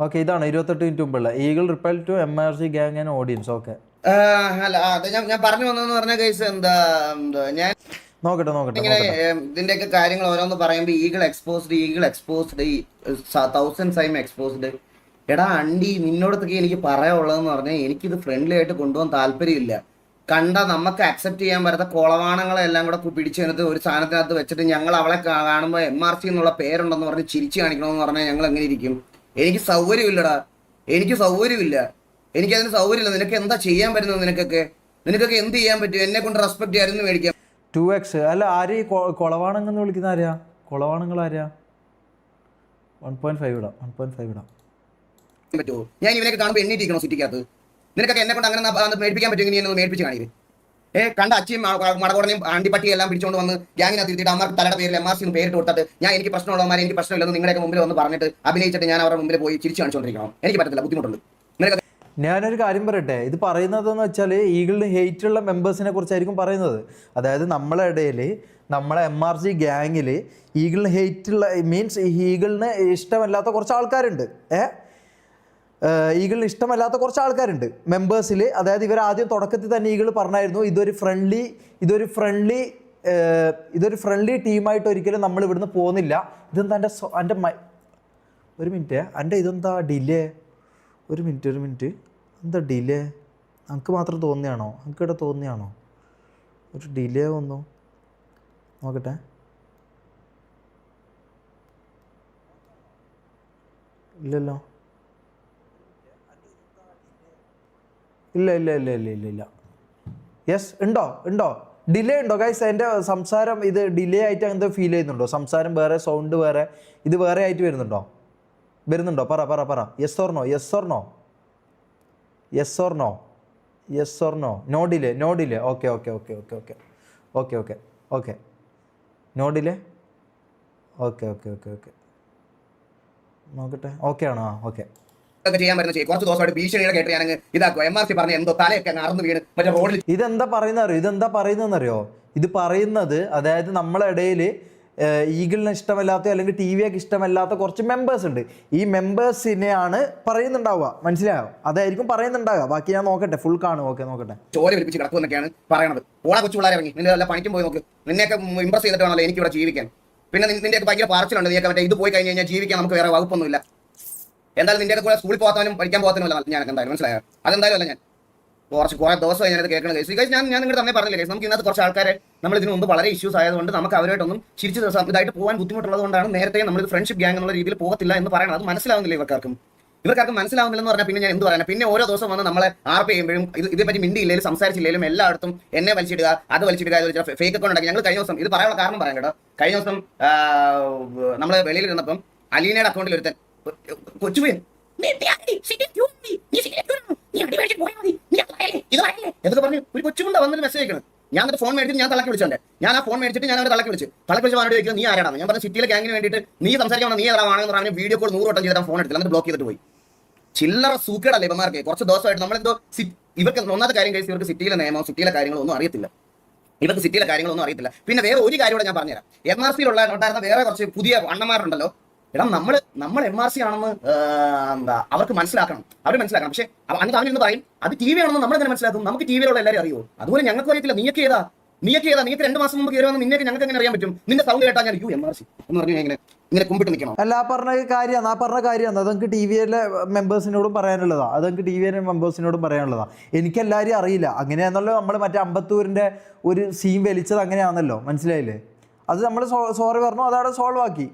Okay, ഇതാണ് 28 minute മുമ്പുള്ള eagle ripple to MRC gang and audience. Okay, അല്ല അത് ഞാൻ പറഞ്ഞു വന്നെന്ന് പറഞ്ഞ കേസ് എന്താ ഞാൻ ഇങ്ങനെ ഇതിന്റെയൊക്കെ കാര്യങ്ങൾ ഓരോന്ന് പറയുമ്പോ ഈഗിൾ എക്സ്പോസ്ഡ് ഈ 1000 ടൈം എക്സ്പോസ്ഡ്. എടാ അണ്ടി, നിന്നോടത്തൊക്കെ എനിക്ക് പറയാനുള്ളതെന്ന് പറഞ്ഞാൽ എനിക്കിത് ഫ്രണ്ട്ലി ആയിട്ട് കൊണ്ടുപോകാൻ താല്പര്യമില്ല. കണ്ട നമുക്ക് അക്സെപ്റ്റ് ചെയ്യാൻ പറ്റാത്ത കൊളവാണങ്ങളെല്ലാം കൂടെ പിടിച്ചെടുത്ത് ഒരു സാധനത്തിനകത്ത് വെച്ചിട്ട് ഞങ്ങൾ അവളെ കാണുമ്പോൾ MRC എന്നുള്ള പേരുണ്ടെന്ന് പറഞ്ഞ് ചിരിച്ചു കാണിക്കണമെന്ന് പറഞ്ഞാൽ ഞങ്ങൾ എങ്ങനെ ഇരിക്കും? എനിക്ക് സൗകര്യമില്ലടാ, എനിക്ക് സൗകര്യമില്ല, എനിക്കതിന് സൗകര്യമില്ല. നിനക്ക് എന്താ ചെയ്യാൻ പറ്റുന്നത്? നിനക്കൊക്കെ എന്ത് ചെയ്യാൻ പറ്റും? എന്നെ കൊണ്ട് റെസ്പെക്ട് ചെയ്യാൻ മേടിക്കാം. 2x അല്ല, ആര് കൊളവാണെന്ന് വിളിക്കുന്ന ആരാ? കൊളവാണങ്ങൾ ആരാ? 1.5 ഇടാം, 1.5 ഇടാം പറ്റുമോ? ഞാൻ ഇവനൊക്കെ കാണുമ്പോൾ എണ്ണീറ്റിരിക്കണോ സിറ്റിക്കകത്ത്? നിനക്കൊക്കെ എന്നെ കൊണ്ട് അങ്ങനെ മേടിപ്പിക്കാൻ പറ്റുമെങ്കിൽ നീ എന്നെ മേടിപ്പിച്ച് കാണിക്കും. കണ്ട അച്ചിയും മടകോടനെയും അണ്ടിപ്പട്ടിയും എല്ലാം പിടിച്ചുകൊണ്ട് വന്ന് ഗ്യാങ്ങിനകത്ത് ഇരുത്തിയിട്ട് അമ്മർക്ക് തലയുടെ പേരിൽ MRC എന്ന് പേരിട്ട് കൊടുത്തിട്ട് ഞാൻ എനിക്ക് പ്രശ്നമുള്ളവന്മാരെ എനിക്ക് പ്രശ്നമില്ലെന്ന് നിങ്ങളൊക്കെ മുമ്പിൽ വന്ന് പറഞ്ഞിട്ട് അഭിനയിച്ചിട്ട് ഞാൻ അവരുടെ മുമ്പിൽ പോയി ചിരിച്ചു കാണിച്ചുകൊണ്ടിരിക്കണം. എനിക്ക് പറ്റത്തില്ല, ബുദ്ധിമുട്ടുണ്ട്. ഞാനൊരു കാര്യം പറയട്ടെ, ഇത് പറയുന്നതെന്ന് വെച്ചാൽ ഈഗിളിന് ഹെയ്റ്റുള്ള മെമ്പേഴ്സിനെ കുറിച്ചായിരിക്കും പറയുന്നത്. അതായത് നമ്മളെ ഇടയിൽ, നമ്മളെ MRC ഗ്യാങ്ങിൽ ഈഗിളിന് ഹെയ്റ്റുള്ള മീൻസ് ഈഗിളിന് ഇഷ്ടമല്ലാത്ത കുറച്ച് ആൾക്കാരുണ്ട്. ഈഗിളിന് ഇഷ്ടമല്ലാത്ത കുറച്ച് ആൾക്കാരുണ്ട് മെമ്പേഴ്സിൽ. അതായത് ഇവർ ആദ്യം തുടക്കത്തിൽ തന്നെ ഈഗിൾ പറഞ്ഞായിരുന്നു ഇതൊരു ഫ്രണ്ട്ലി ടീമായിട്ട് ഒരിക്കലും നമ്മൾ ഇവിടുന്ന് പോകുന്നില്ല. ഇതെന്താ എൻ്റെ ഒരു മിനിറ്റ്, എൻ്റെ ഇതെന്താ ഡിലേ? ഒരു മിനിറ്റ്, എന്താ ഡിലേ? നമുക്ക് മാത്രം തോന്നിയാണോ? നമുക്കിവിടെ തോന്നിയാണോ ഒരു ഡിലേ വന്നു? നോക്കട്ടെ. ഇല്ലല്ലോ, ഇല്ല. യെസ്, ഉണ്ടോ ഡിലേ ഉണ്ടോ ഗൈസ്? എൻ്റെ സംസാരം ഇത് ഡിലേ ആയിട്ട് എന്തോ ഫീൽ ചെയ്യുന്നുണ്ടോ? സംസാരം വേറെ, സൗണ്ട് വേറെ, ഇത് വേറെ ആയിട്ട് വരുന്നുണ്ടോ? പറ. Yes or no? No delay. Okay. No delay. Okay. നോക്കട്ടെ, ഓക്കെ ആണോ? ഓക്കെ. ചെയ്യാൻ പറ്റുന്ന കുറച്ച് ദിവസമായിട്ട് ഭീഷണിയുടെ കേട്ട് ഞാൻ ഇതാക്കുക. MRC പറഞ്ഞ എന്തോ തലയൊക്കെ അറന്ന് വീണ് മറ്റേ റോഡിൽ. ഇതെന്താ പറയുന്നതെന്നറിയോ? ഇത് പറയുന്നത് അതായത് നമ്മളെ ഇടയിൽ ഈഗിളിന് ഇഷ്ടമല്ലാത്ത അല്ലെങ്കിൽ TVക്ക് ഇഷ്ടമല്ലാത്ത കുറച്ച് മെമ്പേഴ്സ് ഉണ്ട്. ഈ മെമ്പേഴ്സിനെയാണ് പറയുന്നുണ്ടാവുക, മനസ്സിലായോ? അതായിരിക്കും പറയുന്നുണ്ടാവുക. ബാക്കി ഞാൻ നോക്കട്ടെ, ഫുൾ കാണും. ഓക്കെ, നോക്കട്ടെ. ചോര വിളിപ്പിച്ച് കിടക്കുമെന്നൊക്കെയാണ് പറയണത്. ഓളെ കൊച്ചു പിള്ളേരെ ഇറങ്ങി നിന്റെ എല്ലാ പണിക്കും പോയി നോക്ക്. നിന്നെയൊക്കെ ഇമ്പ്രസ് ചെയ്തിട്ട് വേണമല്ലോ എനിക്ക് ഇവിടെ ജീവിക്കാൻ. പിന്നെ നിന്റെയൊക്കെ ഭയങ്കര പാർച്ചിലുണ്ട്. നീയൊക്കെ മറ്റേ ഇത് പോയി കഴിഞ്ഞ് കഴിഞ്ഞാൽ ജീവിക്കാൻ നമുക്ക് വേറെ വകുപ്പൊന്നുമില്ല. എന്തായാലും നിന്റെ കൂടെ സ്കൂളിൽ പോകാത്തവനും പഠിക്കാൻ പോകാത്തവനും ഞാൻ എന്തായാലും മനസ്സിലായോ? അതെന്തായാലും അല്ല. ഞാൻ കുറെ ദിവസമായി ഞാനത് കേൾക്കുന്നത് കേസ്. ഞാൻ നിങ്ങൾ തന്നെ പറഞ്ഞില്ല കേസ്, നമുക്ക് ഇന്നത്തെ കുറച്ച് ആൾക്കാരെ നമ്മൾ ഇതിന് മുമ്പ് വളരെ ഇഷ്യൂസ് ആയതുകൊണ്ട് നമുക്ക് അവരായിട്ടൊന്നും ചിരിച്ച് ഇതായിട്ട് പോകാൻ ബുദ്ധിമുട്ടുള്ളത് കൊണ്ടാണ് നേരത്തെ നമ്മൾ ഫ്രണ്ട്ഷിപ്പ് ഗ്യാങ് എന്നുള്ള രീതിയിൽ പോകത്തില്ല എന്ന് പറയുന്നത്. അത് മനസ്സിലാവുന്നില്ല ഇവർക്കാർക്കും മനസ്സിലാവുന്നില്ലെന്ന് പറഞ്ഞാൽ പിന്നെ ഞാൻ എന്ത് പറയാനാണ്? പിന്നെ ഓരോ ദിവസം വന്ന് നമ്മളെ RP ചെയ്യുമ്പോഴും ഇതേപ്പറ്റി മിണ്ടിയില്ലെങ്കിലും സംസാരിച്ചില്ലെങ്കിലും എല്ലായിടത്തും എന്നെ വലിച്ചിടുക, അത് വലിച്ചിടുക, ഫേക്ക് അക്കൗണ്ട് ഉണ്ടാക്കി. ഞങ്ങൾ കഴിഞ്ഞ ദിവസം ഇത് പറയാനുള്ള കാരണം പറയാം കേട്ടോ. കഴിഞ്ഞ ദിവസം നമ്മൾ വെളിയിൽ ഇരുന്നപ്പം അലീനയുടെ അക്കൗണ്ടിൽ ഒരുത്തൻ കൊച്ചുപയ്യൻ ഇതൊക്കെ പറഞ്ഞു ഒരു കൊച്ചുകൊണ്ടാ വന്നിട്ട് മെസ്സേജ് അയക്കണം. ഞാൻ എന്നിട്ട് ഫോൺ മേടിച്ചിട്ട് ഞാൻ തലക്ക് വിളിച്ചോണ്ട് ഞാൻ ആ ഫോൺ മേടിച്ചിട്ട് ഞാൻ അവരെ തലക്ക് വിളിച്ച് അവനോട് ചോദിക്കുന്നത് നീ ആരാണ്? ഞാൻ പറഞ്ഞ സിറ്റിയിലെ ഗ്യാങ്ങിന് വേണ്ടിയിട്ട് നീ സംസാരിക്കണം, നീ ഏതാണെന്ന് പറഞ്ഞാൽ വീഡിയോ കോൾ 100 വട്ടം ചെയ്താൽ ഫോൺ എടുത്തില്ല, എന്നിട്ട് ബ്ലോക്ക് ചെയ്തിട്ട് പോയി. ചില്ലറ സൂക്കേടല്ലേ ഇവന്മാർക്ക്? കുറച്ച് ദിവസമായിട്ട് നമ്മളെന്തോ ഇവർക്ക് ഒന്നാമത്തെ കാര്യം കഴിച്ച് ഇവർക്ക് സിറ്റിയിലെ നിയമം, സിറ്റിയിലെ കാര്യങ്ങളൊന്നും അറിയത്തില്ല. പിന്നെ വേറെ ഒരു കാര്യം കൂടെ ഞാൻ പറഞ്ഞുതരാം. MRCയിലുള്ള ഉണ്ടായിരുന്ന വേറെ കുറച്ച് പുതിയ അണ്ണന്മാരുണ്ടല്ലോ. എടാ നമ്മൾ MRC ആണെന്ന് അവർക്ക് മനസ്സിലാക്കണം. പക്ഷെ അവനിന്ന് പറയും അത് TV ആണെന്ന് നമ്മളെങ്ങനെ മനസ്സിലാക്കും? നമുക്ക് TVയിലുള്ള എല്ലാവരും അറിയോ? അതുപോലെ ഞങ്ങൾക്ക് അറിയത്തില്ല. നീയൊക്കെ ഏതാ? നീക്ക് 2 മാസം മുമ്പ് കയറി വന്ന് നിന്നൊക്കെ ഞങ്ങൾക്ക് എങ്ങനെ അറിയാൻ പറ്റും? നിന്റെ സൗണ്ട് കേട്ടാ ഞാൻ MRC എന്ന് പറഞ്ഞു ഇങ്ങനെ കുമ്പിട്ട് നിൽക്കണം. അല്ല, ആ പറഞ്ഞ കാര്യമാണ്. അതെനിക്ക് TVയിലെ മെമ്പേഴ്സിനോടും പറയാനുള്ളതാ. എനിക്കെല്ലാവരും അറിയില്ല. അങ്ങനെയാണല്ലോ നമ്മൾ മറ്റേ അമ്പത്തൂരിൻ്റെ ഒരു സീൻ വലിച്ചത്, അങ്ങനെയാണല്ലോ, മനസ്സിലായില്ലേ? അത് നമ്മൾ സോറി പറഞ്ഞു, അതവിടെ സോൾവ് ആക്കി.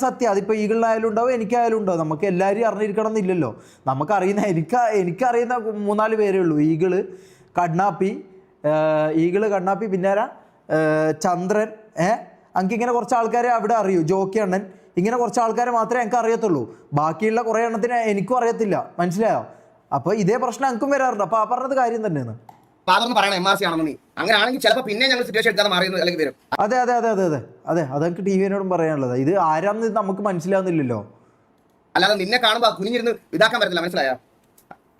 സത്യം. അതിപ്പോ ഈഗിളിനായാലും ഉണ്ടാവും, എനിക്കായാലും ഉണ്ടാവും. നമുക്ക് എല്ലാവരും അറിഞ്ഞിരിക്കണം എന്നില്ലല്ലോ. നമുക്കറിയുന്ന എനിക്കറിയുന്ന 3-4 പേരേ ഉള്ളൂ. ഈഗിള്, കണ്ണാപ്പി, പിന്നെ ചന്ദ്രൻ, എനിക്കിങ്ങനെ കുറച്ച് ആൾക്കാരെ അവിടെ അറിയൂ. ജോക്കി അണ്ണൻ, ഇങ്ങനെ കുറച്ച് ആൾക്കാരെ മാത്രമേ എനിക്ക് അറിയത്തുള്ളൂ. ബാക്കിയുള്ള കുറേ എണ്ണത്തിന് എനിക്കും അറിയത്തില്ല, മനസ്സിലായോ? അപ്പോൾ ഇതേ പ്രശ്നം എനിക്കും വരാറുണ്ട്. അപ്പോൾ ആ പറഞ്ഞത് കാര്യം തന്നെയാണ്. MRC ആണെന്ന് നീ അങ്ങനെയാണെങ്കിൽ ചിലപ്പോൾ പിന്നെ ഞങ്ങൾ സിറ്റുവേഷൻ എടുക്കാതെ മാറി അല്ലെങ്കിൽ വരും. അതെ, അതെനിക്ക് TVനോടും പറയാനുള്ളത്. ഇത് ആരാന്ന് നമുക്ക് മനസ്സിലാവുന്നില്ലല്ലോ. അല്ലാതെ നിന്നെ കാണുമ്പോൾ കുനിഞ്ഞിരുന്ന് ഇതാക്കാൻ പറ്റില്ല, മനസ്സിലായോ?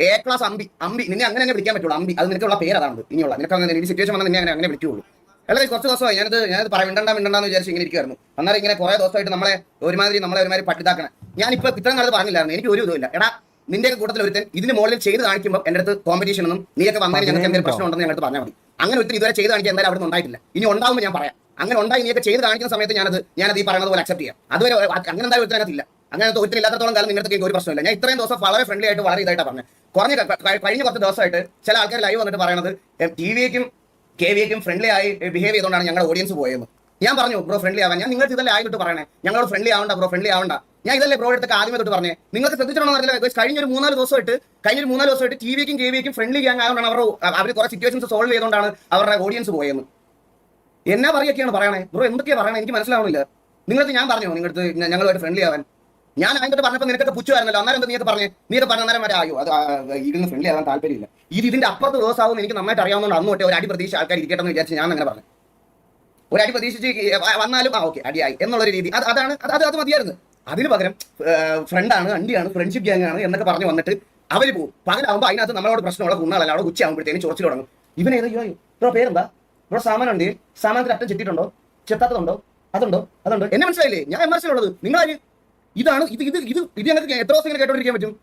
A ക്ലാസ് അമ്പി നിന്നെ അങ്ങനെ വിളിക്കാൻ പറ്റുള്ളൂ. അമ്പി, അത് നിനക്കുള്ള പേര് അതാണ്. ഇനിയുള്ള നിനക്ക് അങ്ങനെ ഈ സിറ്റുവേഷൻ വന്നാൽ നിന്നെ അങ്ങനെ വിളിക്കുള്ളൂ. അല്ലെങ്കിൽ കുറച്ച് ദിവസമായി ഞാനത് മിണ്ടണ്ടെന്ന് വിചാരിച്ച് ഇങ്ങനെ ഇരിക്കുമായിരുന്നു. അന്നേരം ഇങ്ങനെ കുറേ ദിവസമായിട്ട് നമ്മളെ ഒരുമാതിരി പട്ടിതാക്കണം. ഞാനിപ്പോ ഇത്രയും നാളത് പറഞ്ഞില്ലായിരുന്നു, എനിക്ക് ഒരു ഇതുമില്ല. എടാ നിന്റെ കൂട്ടത്തിൽ ഒരുത്തൻ ഇതിന് മുകളിൽ ചെയ്ത് കാണിക്കുമ്പോൾ എന്റെ അടുത്ത് കോമ്പറ്റീഷൻ ഒന്നും നീയൊക്കെ വന്നതിന് ഞങ്ങൾക്ക് എന്തെങ്കിലും പ്രശ്നം ഉണ്ടെന്ന് ഞങ്ങൾക്ക് പറഞ്ഞാൽ മതി. അങ്ങനെ ഒത്തിരി ഇതുവരെ ചെയ്ത് കാണിക്കാൻ എന്തായാലും അവിടെ നിന്ന് ഉണ്ടായിട്ടില്ല. ഇനി ഉണ്ടാവുമ്പോൾ ഞാൻ പറയാം. അങ്ങനെ ഉണ്ടായി നീയൊക്കെ ചെയ്ത് കാണിക്കുന്ന സമയത്ത് ഞാനത് ഈ പറയുന്നത് പോലെ അക്സെപ്റ്റ് ചെയ്യാം. അതുവരെ അങ്ങനെ എന്തായാലും ഒരുത്തനകത്തില്ല. അങ്ങനത്തെ ഒരുത്തരം ഇല്ലാത്തത്തോളം കാലം നിങ്ങൾക്ക് ഒരു പ്രശ്നമില്ല. ഞാൻ ഇത്രയും ദിവസം വളരെ ഫ്രണ്ട്ലി ആയിട്ട് വളരെ ഇതായിട്ടാണ് പറഞ്ഞത്. കഴിഞ്ഞ കുറച്ച് ദിവസമായിട്ട് ചില ആൾക്കാർ ലൈവ് വന്നിട്ട് പറയുന്നത് ടിവിയേക്കും KVAക്കും ഫ്രണ്ട്ലി ആയി ബിഹേവ് ചെയ്തുകൊണ്ടാണ് ഞങ്ങളുടെ ഓഡിയൻസ് പോയെന്ന്. ഞാൻ പറഞ്ഞു ബ്രോ ഫ്രണ്ട്ലി ആവാൻ, ഞാൻ നിങ്ങൾക്ക് ഇതല്ലേ ആയിട്ട് പറയണേ, ഞങ്ങളോട് ഫ്രണ്ട്ലി ആവണ്ട ബ്രോ, ഫ്രണ്ട്ലി ആവണ്ട. ഞാൻ ഇതല്ലേ ബ്രോ എടുത്തൊക്കെ ആദ്യമേ തൊട്ട് പറഞ്ഞേ. നിങ്ങൾക്ക് ശ്രദ്ധിച്ചിട്ടുണ്ടോ അറിയില്ല, കഴിഞ്ഞൊരു 3-4 ദിവസമായിട്ട് ടിവിയേക്കും KVAക്കും ഫ്രണ്ട്ലി ഗ്യാങ് ആയതുകൊണ്ടാണ് അവർ കുറെ സിറ്റുവേഷൻസ് സോൾവ് ചെയ്തുകൊണ്ടാണ് അവരുടെ ഓഡിയൻസ് പോയെന്ന്. എന്നാ പറയൊക്കെയാണ് പറയണേ ബ്രോ, എന്തൊക്കെയാണ് പറയണേ എനിക്ക് മനസ്സിലാവണില്ല. നിങ്ങൾക്ക് ഞാൻ പറഞ്ഞു നിങ്ങളുടെ ഞങ്ങളുമായിട്ട് ഫ്രണ്ട്ലി ആവാൻ. ഞാൻ അതിന്റെ പറഞ്ഞപ്പോൾ നിനക്കൊക്കെ പുച്ഛമായിരുന്നല്ലോ, അന്നേരം എന്താ നീയൊക്കെ പറഞ്ഞ നേരം വരെ ആയോ അത് ഇതിന് ഫ്രണ്ട്ലി ആവാൻ താല്പര്യമില്ല. ഇതിന്റെ അപ്പുറത്ത് ദിവസമാവും എനിക്ക് നന്നായിട്ട് അറിയാവുന്നതുകൊണ്ട് അന്ന് തൊട്ടേ ഒരു അടി പ്രതീക്ഷ ആൾക്കാർ ഇരിക്കട്ടെ എന്ന് വിചാരിച്ച് ഞാൻ അങ്ങനെ പറഞ്ഞു. ഒരു അടി പ്രതീക്ഷിച്ച് വന്നാലും ഓക്കെ അടിയായി എന്നുള്ളൊരു രീതി അത് മതിയായിരുന്നു. അതിന് പകരം ഫ്രണ്ടാണ്, അണ്ടിയാണ്, ഫ്രണ്ട്ഷിപ്പ് ഗ്യാങ് ആണ് എന്നൊക്കെ പറഞ്ഞു വന്നിട്ട് അവർ പോകും. പകലാവുമ്പോൾ അതിനകത്ത് നമ്മളോട് പ്രശ്നമുള്ള കുണ്ണാളല്ല, അവിടെ ഉച്ചയാകുമ്പോഴത്തേനും ചോദിച്ചു തുടങ്ങും. ഇവനേതോ ബ്രോ പേരെന്താ ബ്രോ, സാമാനുണ്ട്, സാമാനത്തിൽ അറ്റം ചെത്തിയിട്ടുണ്ടോ, ചെത്താത്തതുണ്ടോ, അതുണ്ടോ. എന്നെ മനസ്സിലായില്ലേ? ഞാൻ എമർസിലുള്ളത് നിങ്ങളാര്? ഇതാണ് ഇത് ഞങ്ങൾക്ക് എത്ര ദിവസം ഇങ്ങനെ കേട്ടോണ്ടിരിക്കാൻ പറ്റും?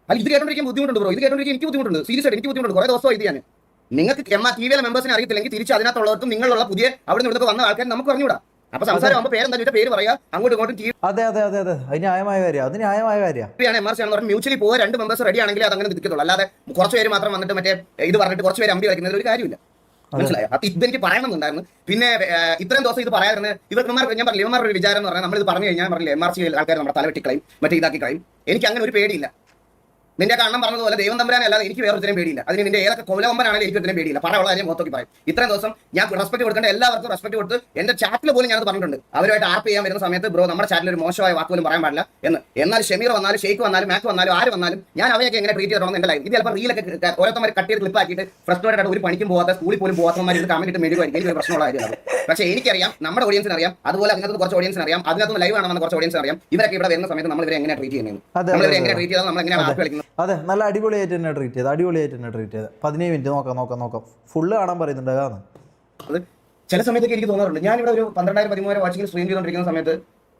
അല്ല ഇത് കേട്ടോണ്ടിരിക്കാൻ ബുദ്ധിമുട്ടുണ്ട് ബ്രോ, ഇത് കേട്ടോണ്ടിരിക്കാൻ എനിക്ക് ബുദ്ധിമുട്ടുണ്ട്, സീരിയസ് ആയിട്ട് എനിക്ക് ബുദ്ധിമുട്ടുണ്ട്. കുറെ ദിവസമായി ഇത് ഞാൻ. നിങ്ങൾക്ക് ടിവിയിലെ മെമ്പേഴ്സിനെ അറിയത്തില്ലെങ്കിൽ തിരിച്ച് അതിനകത്തുള്ളവർക്കും നിങ്ങളുള്ള പുതിയ അവിടെ നിന്ന് വന്ന ആൾക്കാർ നമുക്ക് പറഞ്ഞുകൂടാ. അപ്പൊ സംസാരം ആകുമ്പോൾ പേരെന്താ ചോദിച്ചാൽ പേര് പറയാ, അങ്ങോട്ടും ഇങ്ങോട്ടും അതെ അത് ന്യായമായ കാര്യമാണ്. എമർസി ആണെന്ന് പറഞ്ഞാൽ മ്യൂച്വലി പോയ 2 മെമ്പേഴ്സ് റെഡി ആണെങ്കിൽ അത് അങ്ങനെ നിൽക്കത്തുള്ളൂ. അല്ലാതെ കുറച്ച് പേര് മാത്രം വന്നിട്ട് മറ്റേ ഇത് പറഞ്ഞിട്ട് കുറച്ച് പേര് അമ്പി വയ്ക്കുന്നത് ഒരു കാര്യമില്ല. മനസ്സിലായോ? അപ്പൊ ഇതെനിക്ക് പറയണമെന്നുണ്ടായിരുന്നു. പിന്നെ ഇത്രയും ദിവസം ഇത് പറയാറുണ്ട് ഇവർക്ക് ഞാൻ പറഞ്ഞില്ല, ഇവന്മാരുടെ ഒരു വിചാരം എന്ന് പറഞ്ഞാൽ നമ്മളിത് പറഞ്ഞു കഴിഞ്ഞാൽ പറഞ്ഞില്ല MRC ആൾക്കാർ നമ്മുടെ തലവെട്ടി കളയും, മറ്റേ ഇതാക്കി കളയും. എനിക്ക് അങ്ങനെ ഒരു പേടിയില്ല. നിന്റെ അണ്ണൻ പറഞ്ഞതുപോലെ ദൈവം തമ്പുരാനെ അല്ലാതെ എനിക്ക് വേറൊരുത്തരം പേടിയില്ല. അതിന് നിന്റെ ഏതൊക്കെ കൊലകൊമ്പനാണെങ്കിലും എനിക്ക് ഒത്തിരി പേടിയില്ല. പറയാനുള്ള കാര്യം മൊത്തത്തിൽ പറയും. ഇത്രയും ദിവസം ഞാൻ റെസ്പെക്ട് കൊടുക്കേണ്ട എല്ലാവർക്കും റെസ്പെക്ട് കൊടുത്ത് എന്റെ ചാറ്റിൽ പോലും ഞാനത് പറഞ്ഞിട്ടുണ്ട്. അവരുമായിട്ട് ആർപ്പ് ചെയ്യാൻ വരുന്ന സമയത്ത് ബ്രോ നമ്മുടെ ചാറ്റിൽ ഒരു മോശമായ വാക്ക് പോലും പറയാൻ പാടില്ല എന്ന്. എന്നാൽ ഷമീർ വന്നാലും ഷെയ്ഖ് വന്നാലും മാക്ക് വന്നാലും ആര് വന്നാലും ഞാൻ അവയൊക്കെ എങ്ങനെ ട്രീറ്റ് ചെയ്യണമെന്ന് എന്റെ ലൈഫ്. ഇത് ചിലപ്പോൾ റീലൊക്കെ ഓരോരുത്തർ കട്ട് ചെയ്ത് ക്ലിപ്പ് ആക്കിയിട്ട് ഫ്രസ്ട്രേറ്റഡ് ആയിട്ട് ഒരു പണിക്കും പോകാത്ത സ്കൂളിൽ പോലും പോകാത്തമാർ ഇത് കമന്റ് ഇട്ട് മെഴുകുമായിരിക്കും. എനിക്ക് പ്രശ്നമുള്ള കാര്യമാണ്. പക്ഷേ എനിക്കറിയാം, നമ്മുടെ ഓഡിയൻസിന് അറിയാം, അതുപോലെ അതിനകത്ത് കുറച്ച് ഓഡിയൻസിന് അറിയാം, അതിനകത്ത് ലൈവ് ആണെന്ന് കുറച്ച് ഓഡിയൻസിന് അറിയാം. ഇവരൊക്കെ ഇവിടെ വരുന്ന സമയത്ത് നമ്മൾ ഇവരെ എങ്ങനെ ട്രീറ്റ് ചെയ്യുന്നത്, നമ്മൾ എങ്ങനെ ട്രീറ്റ് ചെയ്താൽ നമ്മൾ എങ്ങനെയാണ് ആർപ്പ് കളിക്കുന്നത്. അതെ, നല്ല അടിപൊളിയായിട്ട് തന്നെ ട്രീറ്റ് ചെയ്ത് 17 മിനിറ്റ് നോക്കാം ഫുള്ള് കാണാൻ പറയുന്നുണ്ട്. അതാണ് അത് ചില സമയത്തൊക്കെ എനിക്ക് തോന്നാറുണ്ട്. ഞാൻ ഇവിടെ ഒരു 12,000-13,000 വാച്ചിങ്ങിൽ സ്ട്രീം ചെയ്തുകൊണ്ടിരിക്കുന്ന സമയത്ത്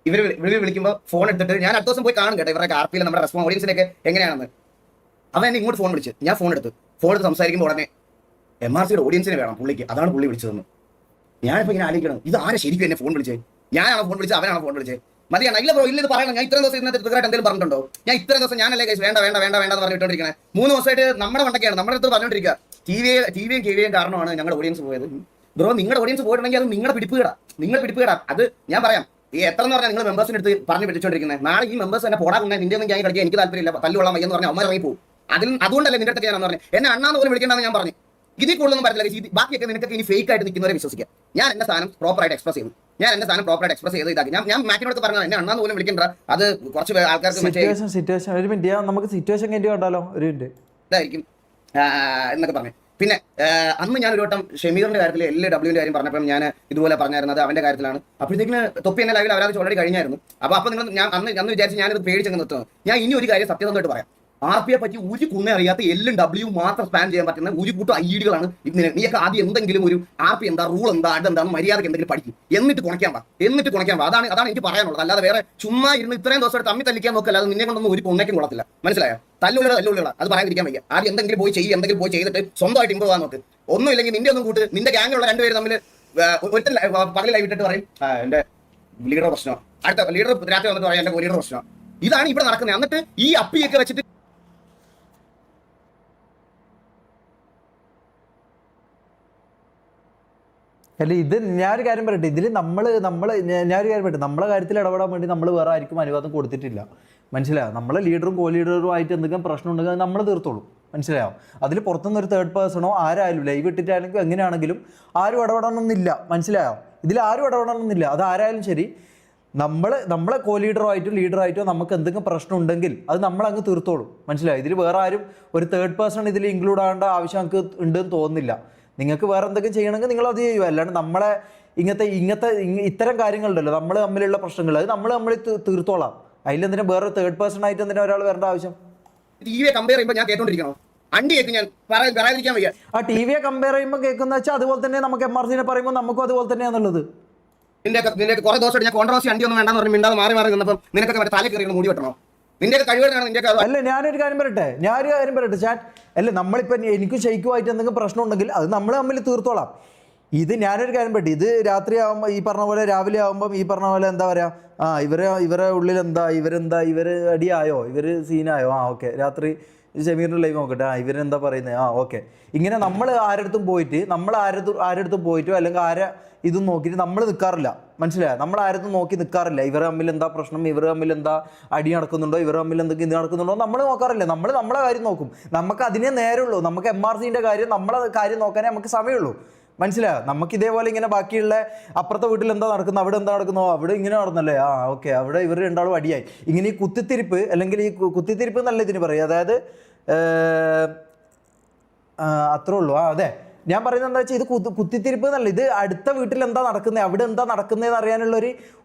ഇവർ വിളിക്കുമ്പോൾ ഫോൺ എടുത്തിട്ട് ഞാൻ അടുത്ത ദിവസം പോയി കാണും കേട്ടോ ഇവരുടെ ആർപ്പിയിൽ നമ്മുടെ റെസ്പോൺസ് ഓഡിയൻസിനൊക്കെ എങ്ങനെയാണെന്ന്. അവൻ എന്നെ ഇങ്ങോട്ട് ഫോൺ വിളിച്ച്, ഞാൻ ഫോൺ എടുത്ത് സംസാരിക്കുമ്പോൾ ഉടനെ MRCയുടെ ഓഡിയൻസിനെ വേണം പുള്ളിക്ക്, അതാണ് പുള്ളി വിളിച്ചതെന്ന്. ഞാനിപ്പോൾ ഇങ്ങനെ ആലോചിക്കണം, ഇത് ആരെ ശരിക്കും എന്നെ ഫോൺ വിളിച്ചത്? ഞാനാണോ ഫോൺ വിളിച്ചത്, അവനാണോ ഫോൺ വിളിച്ചത്? മതിയാണ്. ഇല്ല ബ്രോ, ഇല്ല ഇത് പറയണം. ഞാൻ ഇത്രയും ദിവസം ഇന്നത്തെ ട്രിഗറായിട്ട് എന്തെങ്കിലും പറഞ്ഞിട്ടുണ്ടോ? ഞാൻ ഇത്രയും ദിവസം ഞാനല്ലേ കേസ് വേണ്ട എന്ന് പറഞ്ഞിട്ടുണ്ടിരിക്കണേ. 3 ദിവസമായിട്ട് നമ്മുടെ വണ്ടൊക്കെയാണ് നമ്മുടെ അടുത്ത് പറഞ്ഞിട്ടിരിക്കുക. ടിവിയും KVAയും കാരണമാണ് ഞങ്ങളുടെ ഓഡിയൻസ് പോയത്. ബ്രോ നിങ്ങളുടെ ഓഡിയൻസ് പോയിട്ടുണ്ടെങ്കിൽ അത് നിങ്ങളുടെ പിടിപ്പുകേടാ. അത് ഞാൻ പറയാം. ഈ എത്ര എന്ന് പറഞ്ഞാൽ നിങ്ങൾ മെമ്പേഴ്സിന് എടുത്ത് പറഞ്ഞു പിടിച്ചോണ്ടിരിക്കുന്നത്. നാളെ ഈ മെമ്പേഴ്സ് എന്നെ പോടാകുന്നത് നിന്റെ ഒന്നും ഞാൻ കളിക്കാൻ എനിക്ക് താല്പര്യമില്ല, തല്ലുകൊള്ളാൻ വയ്യെന്ന് പറഞ്ഞാൽ അമ്മ ഇറങ്ങി പോകും. അതുകൊണ്ടല്ലേ നിന്റെ അടുത്ത് ഞാൻ പറഞ്ഞു എന്നെ അണ്ണാന്ന് പോലും വിളിക്കേണ്ടെന്ന് ഞാൻ പറഞ്ഞു. ഇതിൽ കൂടുതലൊന്നും പറ്റില്ല. ബാക്കിയൊക്കെ നിനക്കൊക്കെ ഇനി ഫേക്ക് ആയിട്ട് നിൽക്കുന്നവരെ വിശ്വസിക്കാം. ഞാൻ എന്റെ സാധനം പ്രോപ്പറായിട്ട് എക്സ്പ്രസ് ചെയ്ത് ഇതാക്കി ഞാൻ മാക്കിനോട് പറഞ്ഞത് എന്നെ അണ്ണാന്ന് പോലും വിളിക്കണ്ട. അത് കുറച്ച് ആൾക്കാർക്ക് നമുക്ക് സിറ്റുവേഷൻ കണ്ടാലോ ഒരു ഇതായിരിക്കും എന്നൊക്കെ പറഞ്ഞു. പിന്നെ അന്ന് ഞാൻ ഒരു വട്ടം ഷമീറിന്റെ കാര്യത്തിൽ LWന്റെ കാര്യം പറഞ്ഞപ്പോൾ ഞാൻ ഇതുപോലെ പറഞ്ഞായിരുന്നത് അവന്റെ കാര്യത്തിലാണ്. അപ്പോഴത്തേക്കിന് തൊപ്പി എന്നെ ലൈവിൽ അവരാത് ഓൾറെഡി കഴിഞ്ഞായിരുന്നു. അപ്പോൾ നിങ്ങൾ ഞാൻ അന്ന് വിചാരിച്ച് ഞാനിത് പേടിച്ചങ്ങ് നിർത്തുന്നത്. ഞാൻ ഇനി ഒരു കാര്യം സത്യസന്ധമായിട്ട് പറയാം. RPയെ പറ്റി ഒരു കുന്നേ അറിയാത്ത LW മാത്രം സ്പാൻ ചെയ്യാൻ പറ്റുന്ന ഒരു കൂട്ടം ഐഡികളാണ്. നീയൊക്കെ ആദ്യം എന്തെങ്കിലും ഒരു RP എന്താ, റൂൾ എന്താ, അതെന്താണെന്ന് മര്യാദയ്ക്ക് എന്തെങ്കിലും പഠിക്കും, എന്നിട്ട് കുണയ്ക്കാൻ വാ. അതാണ് എനിക്ക് പറയാനുള്ളത്. അല്ലാതെ വേറെ ചുമ്മാ ഇരുന്ന് ഇത്രയും ദിവസം തമ്മി തല്ലിക്കാൻ നോക്കല്ല. അത് നിന്നെ കൊണ്ടൊന്നും ഒരു കൊന്നയ്ക്കും കൊള്ളത്തില്ല. മനസ്സിലായോ? തല്ലുള്ള അത് പറയാതിരിക്കാൻ വയ്യ. ആദ്യം എന്തെങ്കിലും പോയി ചെയ്തിട്ട് സ്വന്തമായിട്ട് ഇമ്പ്രൂവ് ആകാൻ നോക്ക്. ഒന്നുമില്ലെങ്കിൽ നിന്റെ ഒന്നും കൂട്ട് നിന്റെ ഗ്യാങ്ങിലുള്ള 2 പേര് തമ്മിൽ ഒറ്റ പകൽ ലൈവ് ഇട്ടിട്ട് പറയും എന്റെ ലീഡർ പ്രശ്നം, അടുത്ത ലീഡർ രാത്രി വന്നിട്ട് പറയാം എന്റെ ലീഡർ പ്രശ്നം. ഇതാണ് ഇവിടെ നടക്കുന്നത്. എന്നിട്ട് ഈ അപ്പിയൊക്കെ വെച്ചിട്ട് അല്ല, ഇത് ഞാനൊരു കാര്യം പറയട്ടെ, ഇതിൽ ഞാനൊരു കാര്യം പറയട്ടെ, നമ്മളെ കാര്യത്തിൽ ഇടപെടാൻ വേണ്ടി നമ്മൾ വേറെ ആർക്കും അനുവാദം കൊടുത്തിട്ടില്ല. മനസ്സിലായോ? നമ്മളെ ലീഡറും ലീഡറും ആയിട്ട് എന്തെങ്കിലും പ്രശ്നം ഉണ്ടെങ്കിൽ നമ്മൾ തീർത്തോളൂ. മനസ്സിലായോ? അതിൽ പുറത്തുനിന്ന് ഒരു തേർഡ് പേഴ്സണോ ആരായാലും ലൈവ് ഇട്ടിട്ടാണെങ്കിൽ എങ്ങനെയാണെങ്കിലും ആരും ഇടപെടണമെന്നില്ല. മനസ്സിലായോ? ഇതിൽ ആരും ഇടപെടണമെന്നില്ല. അത് ആരായാലും ശരി, നമ്മളെ ലീഡറായിട്ടും ലീഡറായിട്ടും നമുക്ക് എന്തെങ്കിലും പ്രശ്നം ഉണ്ടെങ്കിൽ അത് നമ്മളങ്ങ് തീർത്തോളും. മനസ്സിലായോ? ഇതിൽ വേറെ ആരും ഒരു തേർഡ് പേഴ്സൺ ഇതിൽ ഇൻക്ലൂഡ് ആകേണ്ട ആവശ്യം നമുക്ക് ഉണ്ടെന്ന് തോന്നുന്നില്ല. നിങ്ങൾക്ക് വേറെ എന്തെങ്കിലും ചെയ്യണമെങ്കിൽ നിങ്ങൾ അത് ചെയ്യുക. അല്ലാണ്ട് നമ്മളെ ഇത്തരം കാര്യങ്ങളുണ്ടല്ലോ, നമ്മൾ തമ്മിലുള്ള പ്രശ്നങ്ങൾ, അത് നമ്മൾ തീർത്തോളാം. അതിലെന്തിനാ വേറെ തേർഡ് പേഴ്സൺ ആയിട്ട് എന്തിനാ ഒരാൾ വരേണ്ട ആവശ്യം? ടിവിയെ കമ്പയർ ചെയ്യുമ്പോൾ ഞാൻ കേട്ടോണ്ടിരിക്കണോ? അണ്ടി കേൾക്കും ഞാൻ പറയാതിരിക്കാൻ വയ്യ. ആ ടിവിയെ കമ്പയർ ചെയ്യുമ്പോൾ കേൾക്കുന്ന വെച്ചാൽ അതുപോലെ തന്നെ നമുക്ക് MRCനെ പറയുമ്പോൾ നമുക്കും അതുപോലെ തന്നെയാണുള്ളത്. നിന്റെ കുറെ ദിവസമായിട്ട് ഞാൻ കോൺട്രവേഴ്സി അണ്ടി ഒന്നും വേണ്ടെന്ന് പറഞ്ഞ് മിണ്ടാതെ മാറി നിന്നപ്പം നിനക്കൊക്കെ മറ്റേ തല കയറി മുടി വെട്ടണോ? നിന്റെ കഴിവുകളാണ് നിന്റെ. അല്ല ഞാനൊരു കാര്യം പറയട്ടെ ചാറ്റ്. അല്ല നമ്മളിപ്പോ എനിക്കും ഷെയ്ക്കുമായിട്ട് എന്തെങ്കിലും പ്രശ്നം ഉണ്ടെങ്കിൽ അത് നമ്മൾ തമ്മിൽ തീർത്തോളാം. ഇത് ഞാനൊരു കാര്യം പറയട്ടെ, ഇത് രാത്രി ആകുമ്പോൾ ഈ പറഞ്ഞ പോലെ രാവിലെ ആകുമ്പം ഈ പറഞ്ഞ പോലെ എന്താ പറയാ, ഇവരെ ഉള്ളിൽ ഇവര് അടിയായോ, ഇവര് സീനായോ, ഓക്കെ രാത്രി ഷമീറിന്റെ ലൈവ് നോക്കട്ടെ, ഇവരെന്താ പറയുന്നത്, ഓക്കെ. ഇങ്ങനെ നമ്മൾ ആരടുത്തും പോയിട്ടോ അല്ലെങ്കിൽ ആരെ ഇതും നോക്കിയിട്ട് നമ്മൾ നിൽക്കാറില്ല. മനസ്സിലായോ? നമ്മൾ ആരത്തും നോക്കി നിൽക്കാറില്ല. ഇവർ തമ്മിൽ എന്താ പ്രശ്നം, ഇവർ തമ്മിൽ എന്താ അടി നടക്കുന്നുണ്ടോ, ഇവർ തമ്മിൽ എന്തൊക്കെ ഇത് നടക്കുന്നുണ്ടോ നമ്മൾ നോക്കാറില്ല. നമ്മൾ നമ്മളെ കാര്യം നോക്കും. നമുക്ക് അതിനെ നേരമുള്ളൂ. നമുക്ക് MRCന്റെ കാര്യം, നമ്മളെ കാര്യം നോക്കാനേ നമുക്ക് സമയമുള്ളൂ. മനസ്സിലായോ? നമുക്ക് ഇതേപോലെ ഇങ്ങനെ ബാക്കിയുള്ള അപ്പുറത്തെ വീട്ടിൽ എന്താ നടക്കുന്നത്, അവിടെ എന്താ നടക്കുന്നോ, അവിടെ ഇങ്ങനെ നടന്നല്ലേ, ഓക്കെ അവിടെ ഇവർ രണ്ടാളും അടിയായി. ഇങ്ങനെ ഈ കുത്തിത്തിരിപ്പ്, അല്ലെങ്കിൽ ഈ കുത്തിത്തിരിപ്പ് എന്നല്ല ഇതിന് പറയും, അതായത് അത്രേ ഉള്ളൂ. അതെ ഞാൻ പറയുന്നത് എന്താ വെച്ചാൽ, ഇത് കുത്തിത്തിരിപ്പ് എന്നല്ല, ഇത് അടുത്ത വീട്ടിൽ എന്താ നടക്കുന്നത്, അവിടെ എന്താ നടക്കുന്നതെന്ന് അറിയാനുള്ള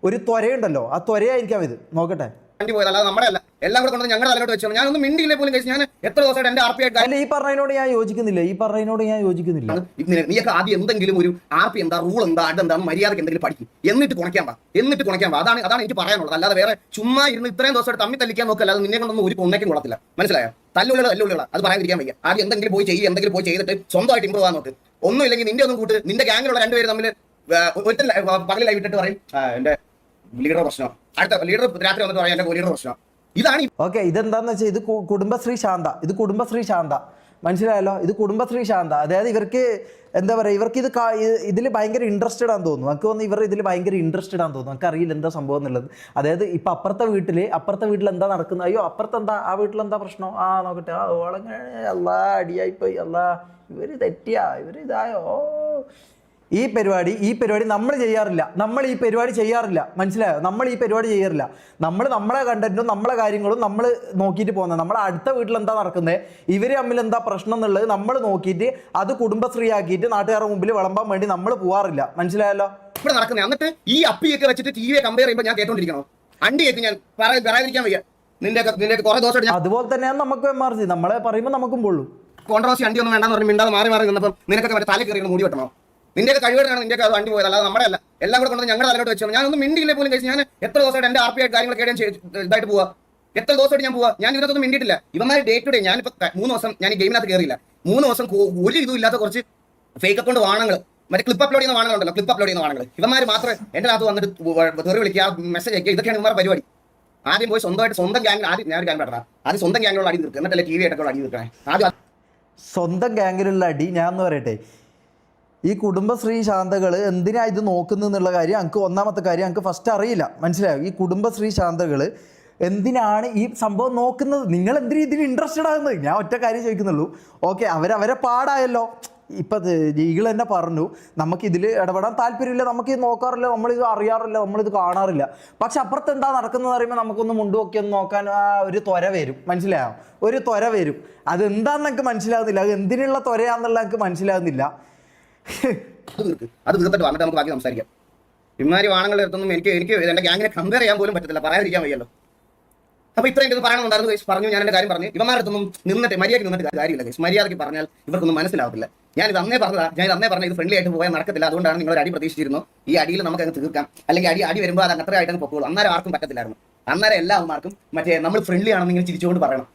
ഒരു ത്വരയുണ്ടല്ലോ, ആ ത്വരയായിരിക്കാം ഇത്. നോക്കട്ടെ. അല്ലാതെ നമ്മുടെ അല്ല, എല്ലാം കൂടെ കൊണ്ട് ഞങ്ങളുടെ തലയോട്ട് വെച്ചു. ഞാനൊന്നും മിണ്ടിയില്ലേ പോലും കഴിച്ചു. ഞാൻ എത്ര ദിവസമായിട്ട് എന്റെ RP അല്ല ഈ പറഞ്ഞതിനോട് ഞാൻ യോജിക്കുന്നില്ല. നീയൊക്കെ ആദ്യം എന്തെങ്കിലും ഒരു RP എന്താ, റൂൾ എന്താ, അതെന്താ, മര്യാദക്ക് എന്തെങ്കിലും പഠിക്കും, എന്നിട്ട് കുണയ്ക്കാൻ പാ. അതാണ് എനിക്ക് പറയാനുള്ളത്. അല്ലാതെ വേറെ ചുമ്മാ ഇരുന്ന് ഇത്രയും ദിവസമായിട്ട് തമ്മിൽ തല്ലിക്കാൻ നോക്കുക, അല്ലാതെ നിന്നെ കൊണ്ടൊന്നും ഒരു കൊന്നയ്ക്കും കൊള്ളത്തില്ല. മനസ്സിലായോ? തല്ലുള്ള അത് പറയാതിരിക്കാൻ വയ്യ. ആദ്യം എന്തെങ്കിലും പോയി ചെയ്തിട്ട് സ്വന്തമായിട്ട് ഇമ്പ്രൂവ് ആകാൻ നോക്ക്. ഒന്നും ഇല്ലെങ്കിൽ നിന്റെ ഒന്നും കൂട്ട്, നിന്റെ ഗ്യാങ്ങിലുള്ള രണ്ടുപേരും തമ്മിൽ ഒറ്റ പകലിൽ ലൈവിട്ടിട്ട് പറയും എന്റെ ലീഡർ പ്രശ്നം, അടുത്ത ലീഡർ രാത്രി വന്നിട്ട് പറയാം എന്റെ ലീഡർ പ്രശ്നം. ഇതാണ് ഓക്കെ. ഇതെന്താന്ന് വെച്ചാൽ ഇത് കുടുംബശ്രീ ശാന്ത. മനസ്സിലായല്ലോ? ഇത് കുടുംബശ്രീ ശാന്ത. അതായത് ഇവർക്ക് എന്താ പറയുക, ഇവർക്ക് ഇതിൽ ഭയങ്കര ഇൻട്രസ്റ്റഡ് ആണെന്ന് തോന്നുന്നു. എനിക്ക് തോന്നുന്നു ഇവർ ഇതിൽ ഭയങ്കര ഇൻട്രസ്റ്റഡ് ആണെന്ന് തോന്നുന്നു. എനിക്ക് അറിയില്ല എന്താ സംഭവം എന്നുള്ളത്. അതായത് ഇപ്പം അപ്പുറത്തെ വീട്ടിൽ എന്താ നടക്കുന്നത്, അയ്യോ അപ്പുറത്തെന്താ, ആ വീട്ടിലെന്താ പ്രശ്നം, നോക്കട്ടെ, ഓളങ്ങനെ അല്ലാ അടിയായിപ്പോയി, അല്ലാ ഇവർ തെറ്റിയാ, ഇവർ ഇതായോ, ഈ പരിപാടി നമ്മൾ ചെയ്യാറില്ല. മനസ്സിലായോ? നമ്മൾ ഈ പരിപാടി ചെയ്യാറില്ല. നമ്മളെ കണ്ടന്റും നമ്മളെ കാര്യങ്ങളും നമ്മൾ നോക്കിയിട്ട് പോകുന്നത്. നമ്മളെ അടുത്ത വീട്ടിൽ എന്താ നടക്കുന്നത്, ഇവർ തമ്മിൽ എന്താ പ്രശ്നം എന്നുള്ളത് നമ്മൾ നോക്കിയിട്ട് അത് കുടുംബശ്രീ ആക്കിയിട്ട് നാട്ടുകാരുടെ മുമ്പിൽ വിളമ്പാൻ വേണ്ടി നമ്മൾ പോവാറില്ല. മനസ്സിലായല്ലോ? ഇവിടെ നടക്കുന്നത്. എന്നിട്ട് ഈ അപ്പിയൊക്കെ വെച്ചിട്ട് ടിവിയെ കമ്പയർ ചെയ്യുമ്പോൾ ഞാൻ കേട്ടോണ്ടിരിക്കണോ? അണ്ടി കേൾക്കും, ഞാൻ പറയാതിരിക്കാൻ വയ്യ. നിന്റെ കുറെ ദിവസം അതുപോലെ തന്നെയാണ് നമുക്ക് MRC. നമ്മളെ പറയുമ്പോൾ നമുക്കും പൊള്ളൂ. കോൺട്രവേഴ്സി അണ്ടി ഒന്നും വേണ്ടെന്ന് പറഞ്ഞ് മിണ്ടാതെ മാറി നിന്നപ്പം നിനക്കൊക്കെ മറ്റേ തല കയറി മുടി വെട്ടണോ? നിന്റെ കഴിവുകളാണ് നിന്റെ അത് വണ്ടി പോയത്, അല്ലാതെ നമ്മുടെ അല്ല. എല്ലാം കൂടെ കൊണ്ട് ഞങ്ങളുടെ തലയോട്ട് വെച്ചു. ഞാനൊന്നും മിണ്ടിയില്ലേ പോലും കഴിച്ചു. ഞാൻ എത്ര ദിവസമായിട്ട് എന്റെ RP കാര്യങ്ങളൊക്കെ ഇതായിട്ട് പോവാ. എത്ര ദിവസമായിട്ട് ഞാൻ പോവാ. ഞാൻ ഇതിനകത്തൊന്നും മിണ്ടിയിട്ടില്ല. ഇവന്മാർ ഡേ ടു ഡേ, ഞാനിപ്പോൾ 3 ദിവസം ഞാൻ ഈ ഗെയിമിനകത്ത് കയറിയില്ല. 3 ദിവസം ഒരു ഇതും ഇല്ലാത്ത കുറച്ച് ഫേക്ക് അക്കൗണ്ട് വാണങ്ങൾ, മറ്റേ ക്ലിപ്പ് അപ്ലോഡ് ചെയ്യുന്ന വാണങ്ങളുണ്ടല്ലോ, ഇവന്മാർ മാത്രമേ എൻ്റെ അകത്ത് വന്നിട്ട് തെറി വിളിക്കുക, മെസ്സേജ് അയക്കുക. ഇതൊക്കെയാണ് ഇവന്മാരുടെ പരിപാടി. ആദ്യം പോയി സ്വന്തം ഗ്യാങ്ങിൽ ഞാൻ ഒരു കാര്യം പറയണം, ആദ്യം സ്വന്തം ഗ്യാങ്ങിലുള്ള അടി തീർക്കുക, എന്നിട്ടല്ലേ TV ആയിട്ടൊക്കെ അടി തീർക്കണേ. ആദ്യം സ്വന്തം ഗ്യാങ്ങിലുള്ള അടി. ഞാൻ എന്ന് പറയട്ടെ, ഈ കുടുംബശ്രീ ശാന്തകൾ എന്തിനാ ഇത് നോക്കുന്നതെന്നുള്ള കാര്യം എനിക്ക് ഒന്നാമത്തെ കാര്യം എനിക്ക് ഫസ്റ്റ് അറിയില്ല. മനസ്സിലായോ? ഈ കുടുംബശ്രീ ശാന്തകൾ എന്തിനാണ് ഈ സംഭവം നോക്കുന്നത്? നിങ്ങൾ എന്തിനാ ഇതിന് ഇൻട്രസ്റ്റഡ് ആകുന്നത്? ഞാൻ ഒറ്റ കാര്യം ചോദിക്കുന്നുള്ളൂ. ഓക്കെ, അവരെ പാടായല്ലോ. ഇപ്പം ഈകൾ തന്നെ പറഞ്ഞു നമുക്കിതിൽ ഇടപെടാൻ താല്പര്യമില്ല, നമുക്കിത് നോക്കാറില്ല, നമ്മളിത് അറിയാറില്ല, നമ്മളിത് കാണാറില്ല. പക്ഷെ അപ്പുറത്ത് എന്താ നടക്കുന്നത് പറയുമ്പോൾ നമുക്കൊന്ന് മുണ്ടുമൊക്കെ ഒന്ന് നോക്കാൻ ഒരു ത്വര വരും. മനസ്സിലായോ? ഒരു ത്വര വരും. അതെന്താണെന്ന് എനിക്ക് മനസ്സിലാകുന്നില്ല. അത് എന്തിനുള്ള ത്വരയാണെന്നുള്ള എനിക്ക് മനസ്സിലാകുന്നില്ല. അത് തീർത്തിട്ട് വന്നിട്ട് നമുക്ക് ബാക്കി സംസാരിക്കാം. ഇമാരി വാണങ്ങളുടെ അടുത്തൊന്നും എനിക്ക് എന്റെ ഗ്യാങ്ങിനെ കമ്പയർ ചെയ്യാൻ പോലും പറ്റത്തില്ല, പറയാതിരിക്കാൻ വയ്യല്ലോ. അപ്പൊ ഇത്രയും ഇത് പറയണമെന്നുണ്ടായിരുന്നു. പറഞ്ഞു, ഞാൻ എന്റെ കാര്യം പറഞ്ഞു. ഇവന്മാരുടെ അടുത്തൊന്നും മര്യാദയ്ക്ക് നിന്നിട്ട് കാര്യമില്ല. മര്യാദയ്ക്ക് പറഞ്ഞാൽ ഇവർക്കൊന്നും മനസ്സിലാവത്തില്ല. ഞാൻ ഇത് അന്നേ പറഞ്ഞ ഇത് ഫ്രണ്ട്ലി ആയിട്ട് പോയാൽ നടക്കത്തില്ല. അതുകൊണ്ടാണ് നിങ്ങൾ അടി പ്രതീക്ഷിച്ചിരുന്നു. ഈ അടിയിൽ നമുക്ക് അങ്ങ് തീർക്കാം, അല്ലെങ്കിൽ അടി വരുമ്പോൾ അത് അത്ര ആയിട്ട് പൊക്കോളൂ. അന്നേരം ആർക്കും പറ്റത്തില്ലായിരുന്നു. അന്നേരം എല്ലാവർക്കും മറ്റേ നമ്മൾ ഫ്രണ്ട്ലി ആണെന്ന് ഇങ്ങനെ ചിരിച്ചുകൊണ്ട് പറയണം.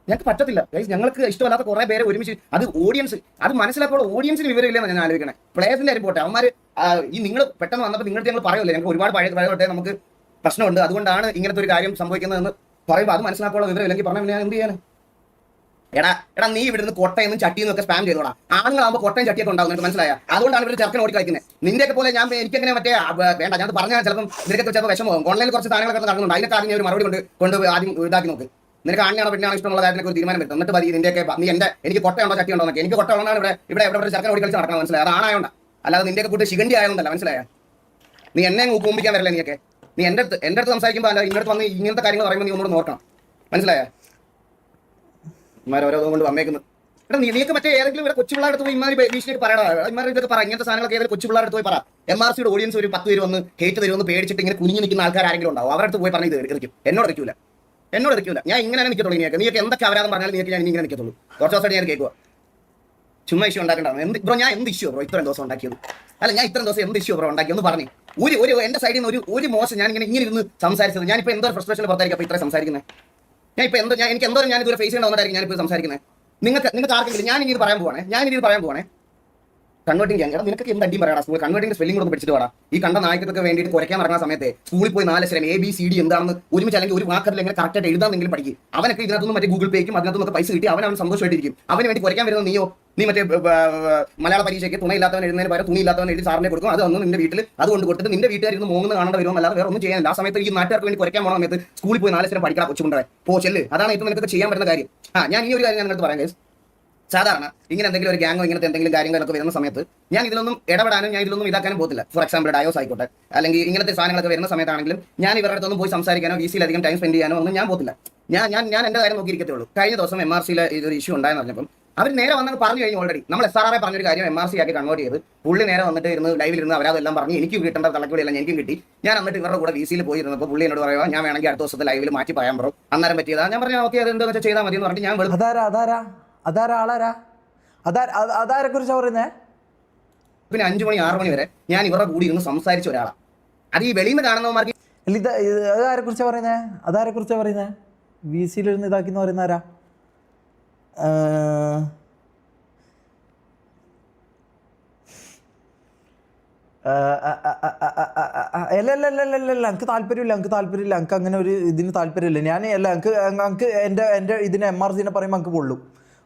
ഞങ്ങൾക്ക് പറ്റത്തില്ല. ഞങ്ങൾക്ക് ഇഷ്ടമല്ലാത്ത കുറെ പേരെ ഒരുമിച്ച് അത് ഓഡിയൻസ് അത് മനസ്സിലാക്കുമ്പോൾ ഓഡിയൻസിന് വിവരമില്ലെന്ന് ഞാൻ ആലോചിക്കണേ. പ്ലേയേഴ്സിന്റെ കാര്യം പോട്ടെ, അവന്മാർ ഈ നിങ്ങൾ പെട്ടെന്ന് വന്നപ്പോൾ നിങ്ങൾക്ക് ഞങ്ങൾ പറയുമല്ലോ, ഞങ്ങൾക്ക് ഒരുപാട് പഴയ നമുക്ക് പ്രശ്നമുണ്ട്, അതുകൊണ്ടാണ് ഇങ്ങനത്തെ ഒരു കാര്യം സംഭവിക്കുന്നതെന്ന് പറയുമ്പോൾ അത് മനസ്സിലാക്കാനുള്ള വിവരം ഇല്ലെങ്കിൽ പറഞ്ഞാൽ ഞാൻ എന്ത് ചെയ്യാൻ? എടാ നീ ഇവിടുന്ന് കൊട്ടയെന്നും ചട്ടിയെന്നും ഒക്കെ സ്പാം ചെയ്തോടാ. ആണുങ്ങളാകുമ്പോൾ കൊട്ടയും ചട്ടിയൊക്കെ ഉണ്ടാവും, നിനക്ക് മനസ്സിലായ? അതുകൊണ്ടാണ് ഇവർ ചെറുക്കൻ ഓടി കളിക്കുന്നത്. നിന്റെയൊക്കെ പോലെ എനിക്കെങ്ങനെ മറ്റേ വേണ്ട, ഞാൻ പറഞ്ഞാൽ ചിലപ്പം നിനക്കൊക്കെ ചിലപ്പോൾ വിഷമമാകും. ഓൺലൈനിൽ കുറച്ച് സാധനങ്ങളൊക്കെ നടക്കുന്നുണ്ട്. അതിനൊക്കെ ആദ്യം ഒരു മറുപടി കൊണ്ട് ആദ്യം ഇതാക്കി നോക്ക്. നിനക്ക് ആണിനാണോ പെണ്ണാണോ ഇഷ്ടമുള്ള കാര്യത്തിനൊക്കെ ഒരു തീരുമാനം വരുത്തും. എന്നിട്ട് മതി നിന്റെയൊക്കെ നീ എനിക്ക് കൊട്ടയുണ്ടോ ചട്ടിയുണ്ടോ എന്നൊക്കെ. എനിക്ക് കൊട്ട ഉള്ളതാണ് ഇവിടെ ചെറുക്കൻ ഓടി കളിച്ച് നടക്കണം, മനസ്സിലായി? അത് ആണായോണ്ട, അല്ലാതെ നിന്റെയൊക്കെ കൂട്ട് ശിഖണ്ഡി ആയതുകൊണ്ടല്ല, മനസ്സിലായ? നീ എന്നെ കൂമ്പിക്കാൻ വരില്ല. നീയൊക്കെ നീ എൻ്റെ അടുത്ത് സംസാരിക്കുമ്പോൾ അല്ല ഇങ്ങോട്ട് വന്ന് ഇങ്ങനത്തെ കാര്യങ്ങൾ പറയുമ്പോൾ നീ ഒന്നുകൂടെ നോക്കണം, മനസ്സിലായ? ഓരോ കൊണ്ട് വന്നേക്കുന്നത്. എടാ നീക്ക് മറ്റേ ഏതെങ്കിലും ഇവിടെ കൊച്ചു പിള്ളേരുടെ പോയി ഇമാരി ഭീഷണിയായിട്ട് പറയണം. ഇമാരി ഇതൊക്കെ പറ, ഇങ്ങനത്തെ സാധനങ്ങളൊക്കെ ഏതെങ്കിലും കൊച്ചു പിള്ളേരുടെ പോയി പറ. MRCയുടെ ഓഡിയൻസ് ഒരു 10 പേര് വന്ന് ഹേറ്റ് തരുമെന്ന് പേടിച്ചിട്ട് ഇങ്ങനെ കുഞ്ഞു നിൽക്കുന്ന ആൾക്കാർ ആരെങ്കിലും ഉണ്ടാവും. അവരുടെ അടുത്ത് പോയി പറഞ്ഞ് ഇത് എറിക്കും. എന്നോട് ഇരിക്കൂല. ഞാൻ ഇങ്ങനെ നിൽക്കത്തുള്ളൂ. നീയൊക്കെ എന്തൊക്കെ അവരാതെന്ന് പറഞ്ഞാൽ നീക്ക് ഞാൻ ഇങ്ങനെ നിൽക്കത്തുള്ളൂ. കുറച്ച് ദിവസമായിട്ട് ഞാൻ കേൾക്കുക. ചുമ്മാ ഇഷ്യൂ ഉണ്ടാക്കണ്ടാണ്. എന്ത് ബ്രോ, ഞാൻ എന്ത് ഇഷ്യൂ ബ്രോ ഇത്രയും ദിവസം ഉണ്ടാക്കിയത്? അല്ല, ഞാൻ ഇത്രയും ദിവസം എന്ത് ഇഷ്യൂ ബ്രോ ഉണ്ടാക്കി ഒന്ന് പറഞ്ഞു. ഒരു എന്റെ സൈഡിൽ നിന്ന് ഒരു മോശം ഞാൻ ഇങ്ങനെ ഇരുന്ന് സംസാരിച്ചത്. ഞാനിപ്പോൾ എന്തോ ഫ്രസ്ട്രേഷൻ പുറത്തായിരിക്കും അപ്പോൾ ഇത്ര സംസാരിക്കുന്നത്. എനിക്ക് എന്തോ ഞാൻ ഇതുവരെ ഫേസ് ചെയ്യേണ്ട വന്നിട്ടായിരിക്കും ഞാനിപ്പോൾ സംസാരിക്കുന്നത്. നിങ്ങൾക്ക് ആർക്കെങ്കിലും ഞാൻ ഇനി ഇത് പറയാൻ പോവാണേ. കൺവേർട്ടിംഗ് ഗ്യാങ്, നിനക്ക് എന്ത് അടിയും പറയാം. സ്കൂൾ കൺവേർട്ടിംഗ് സ്പെല്ലിംഗ് കൂടെ പഠിച്ചിട്ട് വേണം. ഈ കണ്ട നായകത്തൊക്കെ വേണ്ടിയിട്ട് കുറയ്ക്കാൻ ഇറങ്ങുന്ന സമയത്ത് സ്കൂളിൽ പോയി 4 അക്ഷരം ABCD എന്താണെന്ന് ഒരുമിച്ച് അല്ലെങ്കിൽ ഒരു വാക്കറിൽ എങ്ങനെ കറക്റ്റായിട്ട് എഴുതാമെങ്കിലും പഠിക്കും. അവനൊക്കെ ഇതിനകത്തുനിന്ന് മറ്റേ ഗൂഗിൾ പേക്കും അതിനകത്തുനിന്നൊക്കെ പൈസ കിട്ടി അവൻ സന്തോഷമായിട്ടിരിക്കും. അവന് വേണ്ടി കുറയ്ക്കാൻ വരുന്ന നീ മറ്റേ മലയാള പരീക്ഷയ്ക്ക് തുണയില്ലാത്തവൻ എഴുതുന്നതിന് പകരം തുണിയില്ലാത്തവൻ എഴുതി സാറിനെ കൊടുക്കും. അത് ഒന്ന് നിന്റെ വീട്ടിൽ അതുകൊണ്ട് കൊടുത്തിട്ട് നിന്റെ വീട്ടുകാരിന്ന് മൂന്ന് കാണേണ്ട വരുമോ അല്ലാതെ വേറെ ഒന്നും ചെയ്യാനില്ല. ആ സമയത്ത് ഈ നാട്ടുകാർക്ക് വേണ്ടി കുറയ്ക്കാൻ പോകുന്ന സമയത്ത് സ്കൂളിൽ പോയി 4 അക്ഷരം പഠിക്കണം കൊച്ചുകൊണ്ടേ ചെല്ല്. അതാണ് ഏറ്റവും നിനക്ക് ചെയ്യാൻ പറ്റുന്ന കാര്യം. ഞാൻ ഈ ഒരു കാര്യം ഞാൻ നിങ്ങൾക്ക് പറയാം. സാധാരണ ഇങ്ങനെ എന്തെങ്കിലും ഒരു ഗ്യാങ്ങോ ഇങ്ങനത്തെ എന്തെങ്കിലും കാര്യങ്ങളൊക്കെ വരുന്ന സമയത്ത് ഞാൻ ഇതിലൊന്നും ഇടപെടാനും ഞാൻ ഇതിലൊന്നും ഇതാക്കാനും പോകത്തില്ല. ഫോർ എക്സാമ്പിൾ ഡയോസ് ആയിക്കോട്ടെ അല്ലെങ്കിൽ ഇങ്ങനത്തെ സാധനങ്ങളൊക്കെ വരുന്ന സമയത്താണെങ്കിലും ഞാൻ ഇവരുടെ അടുത്തൊന്നും പോയി സംസാരിക്കാനോ VC അധികം ടൈം സ്പെൻഡ് ചെയ്യാനോ ഒന്നും ഞാൻ പോകത്തില്ല. ഞാൻ എൻ്റെ കാര്യം നോക്കിയിരിക്കത്തേ ഉള്ളൂ. കഴിഞ്ഞ ദിവസം MRCയിലെ ഇതൊരു ഇഷ്യൂ ഉണ്ടായെന്ന് പറഞ്ഞപ്പം അവർ നേരെ വന്നത് പറഞ്ഞു കഴിഞ്ഞു. ഓൾറെഡി നമ്മൾ SRR പറഞ്ഞൊരു കാര്യം MRC ആക്കി കൺവേർട്ട് ചെയ്ത് പുള്ളി നേരെ വന്നിട്ട് ഇരുന്ന് ലൈവിലിരുന്ന് അവരതെല്ലാം പറഞ്ഞു. എനിക്ക് കിട്ടേണ്ട തലക്കുള്ളിയെല്ലാം എനിക്കും കിട്ടി. ഞാൻ എന്നിട്ട് ഇവരുടെ കൂടെ VCയിൽ പോയിരുന്നപ്പോൾ പുള്ളി എന്നോട് പറയുക ഞാൻ വേണമെങ്കിൽ അടുത്ത ദിവസത്തെ ലൈവിൽ മാറ്റി പറയാൻ പറയും. അന്നേരം പറ്റിയതാ. ഞാൻ പറഞ്ഞു ഓക്കെ അത് എന്താ വെച്ചാൽ ചെയ്താൽ മതി എന്ന് പറഞ്ഞിട്ട് ഞാൻ അതാരെ കുറിച്ചാ പറയുന്നേ? പിന്നെ 5 മണി 6 മണി വരെ ഞാൻ ഇവരുടെ കൂടി ഇരുന്ന് സംസാരിച്ച ഒരാളാണ്. അത് ഈ വെളിയിൽ നിന്ന് കാണുന്നവന്മാർക്ക് അതാരെ കുറിച്ചാ പറയുന്നേ? VCയിലിരുന്ന് ഇതാക്കിന്ന് പറയുന്ന ആരാ? അല്ല എനിക്ക് താല്പര്യമില്ല. എനിക്ക് അങ്ങനെ ഒരു ഇതിന് താല്പര്യമില്ല. എനിക്ക് എൻ്റെ ഇതിന് MRCനെ പറയുമ്പോൾ എനിക്ക് പൊള്ളും.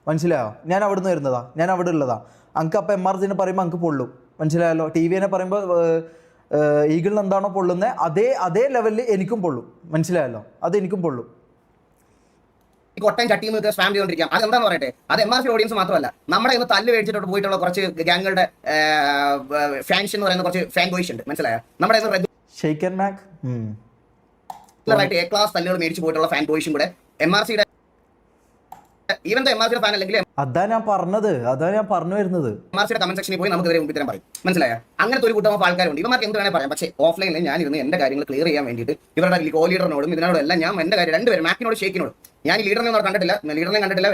മനസ്സിലായോ? ഞാൻ അവിടെ നിന്ന് വരുന്നതാ, ഞാൻ അവിടെ ഉള്ളതാ. അങ്ക് അപ്പം MRCനെ പറയുമ്പോൾ അങ്ക് പൊള്ളും. മനസ്സിലായല്ലോ? TVനെ പറയുമ്പോൾ ഈഗിളിന് എന്താണോ പൊള്ളുന്നത് അതേ ലെവലിൽ എനിക്കും പൊള്ളും. മനസ്സിലായല്ലോ? അത് എനിക്കും പൊള്ളും. കൊട്ടൻ ചട്ടിയിൽ നിന്ന് സ്പാം ചെയ്തുകൊണ്ടിരിക്കാം. അതെന്താന്ന് പറയട്ടെ, അത് MRC ഓഡിയൻസ് മാത്രമല്ല, നമ്മുടെ ഇന്ന് തല്ല് മേടിച്ചിട്ട് പോയിട്ടുള്ള കുറച്ച് ഗ്യാങ്ങുകളുടെ ഫാൻസ് എന്ന് പറയുന്ന കുറച്ച് ഫാൻ ബോയ്സ് ഉണ്ട്. മനസ്സിലായോ? നമ്മുടെ റെഗുലറായിട്ട് A ക്ലാസ് തല്ലുകൾ മേടിച്ച് പോയിട്ടുള്ള ഫാൻ ബോയ്സും കൂടെ MRCയുടെ ഈവൻ MRCയുടെ ഫാൻ അല്ലെങ്കിൽ അതാ ഞാൻ പറഞ്ഞു വരുന്നത്. MRCയുടെ കമന്റ് സെക്ഷനിൽ പോയി നമുക്ക് ഇവരെ ഉത്തരം പറയും. മനസ്സിലായോ? അങ്ങനത്തെ ഒരു കൂട്ടം ആൾക്കാരുണ്ട്. ഇവർക്ക് എന്ത് വേണേൽ പറയാം. പക്ഷേ ഓഫ്ലൈനിൽ ഞാൻ ഇരുന്ന് എന്റെ കാര്യങ്ങൾ ക്ലിയർ ചെയ്യാൻ വേണ്ടിയിട്ട് ഇവരുടെ കോ ലീഡറിനോടും ഇതിനോടും എല്ലാം ഞാൻ എന്റെ കാര്യം രണ്ടുപേരും മാക്കിനോട് ഷേക്കിനോട് ഞാൻ ഈ ലീഡറിനെ കണ്ടിട്ടില്ല,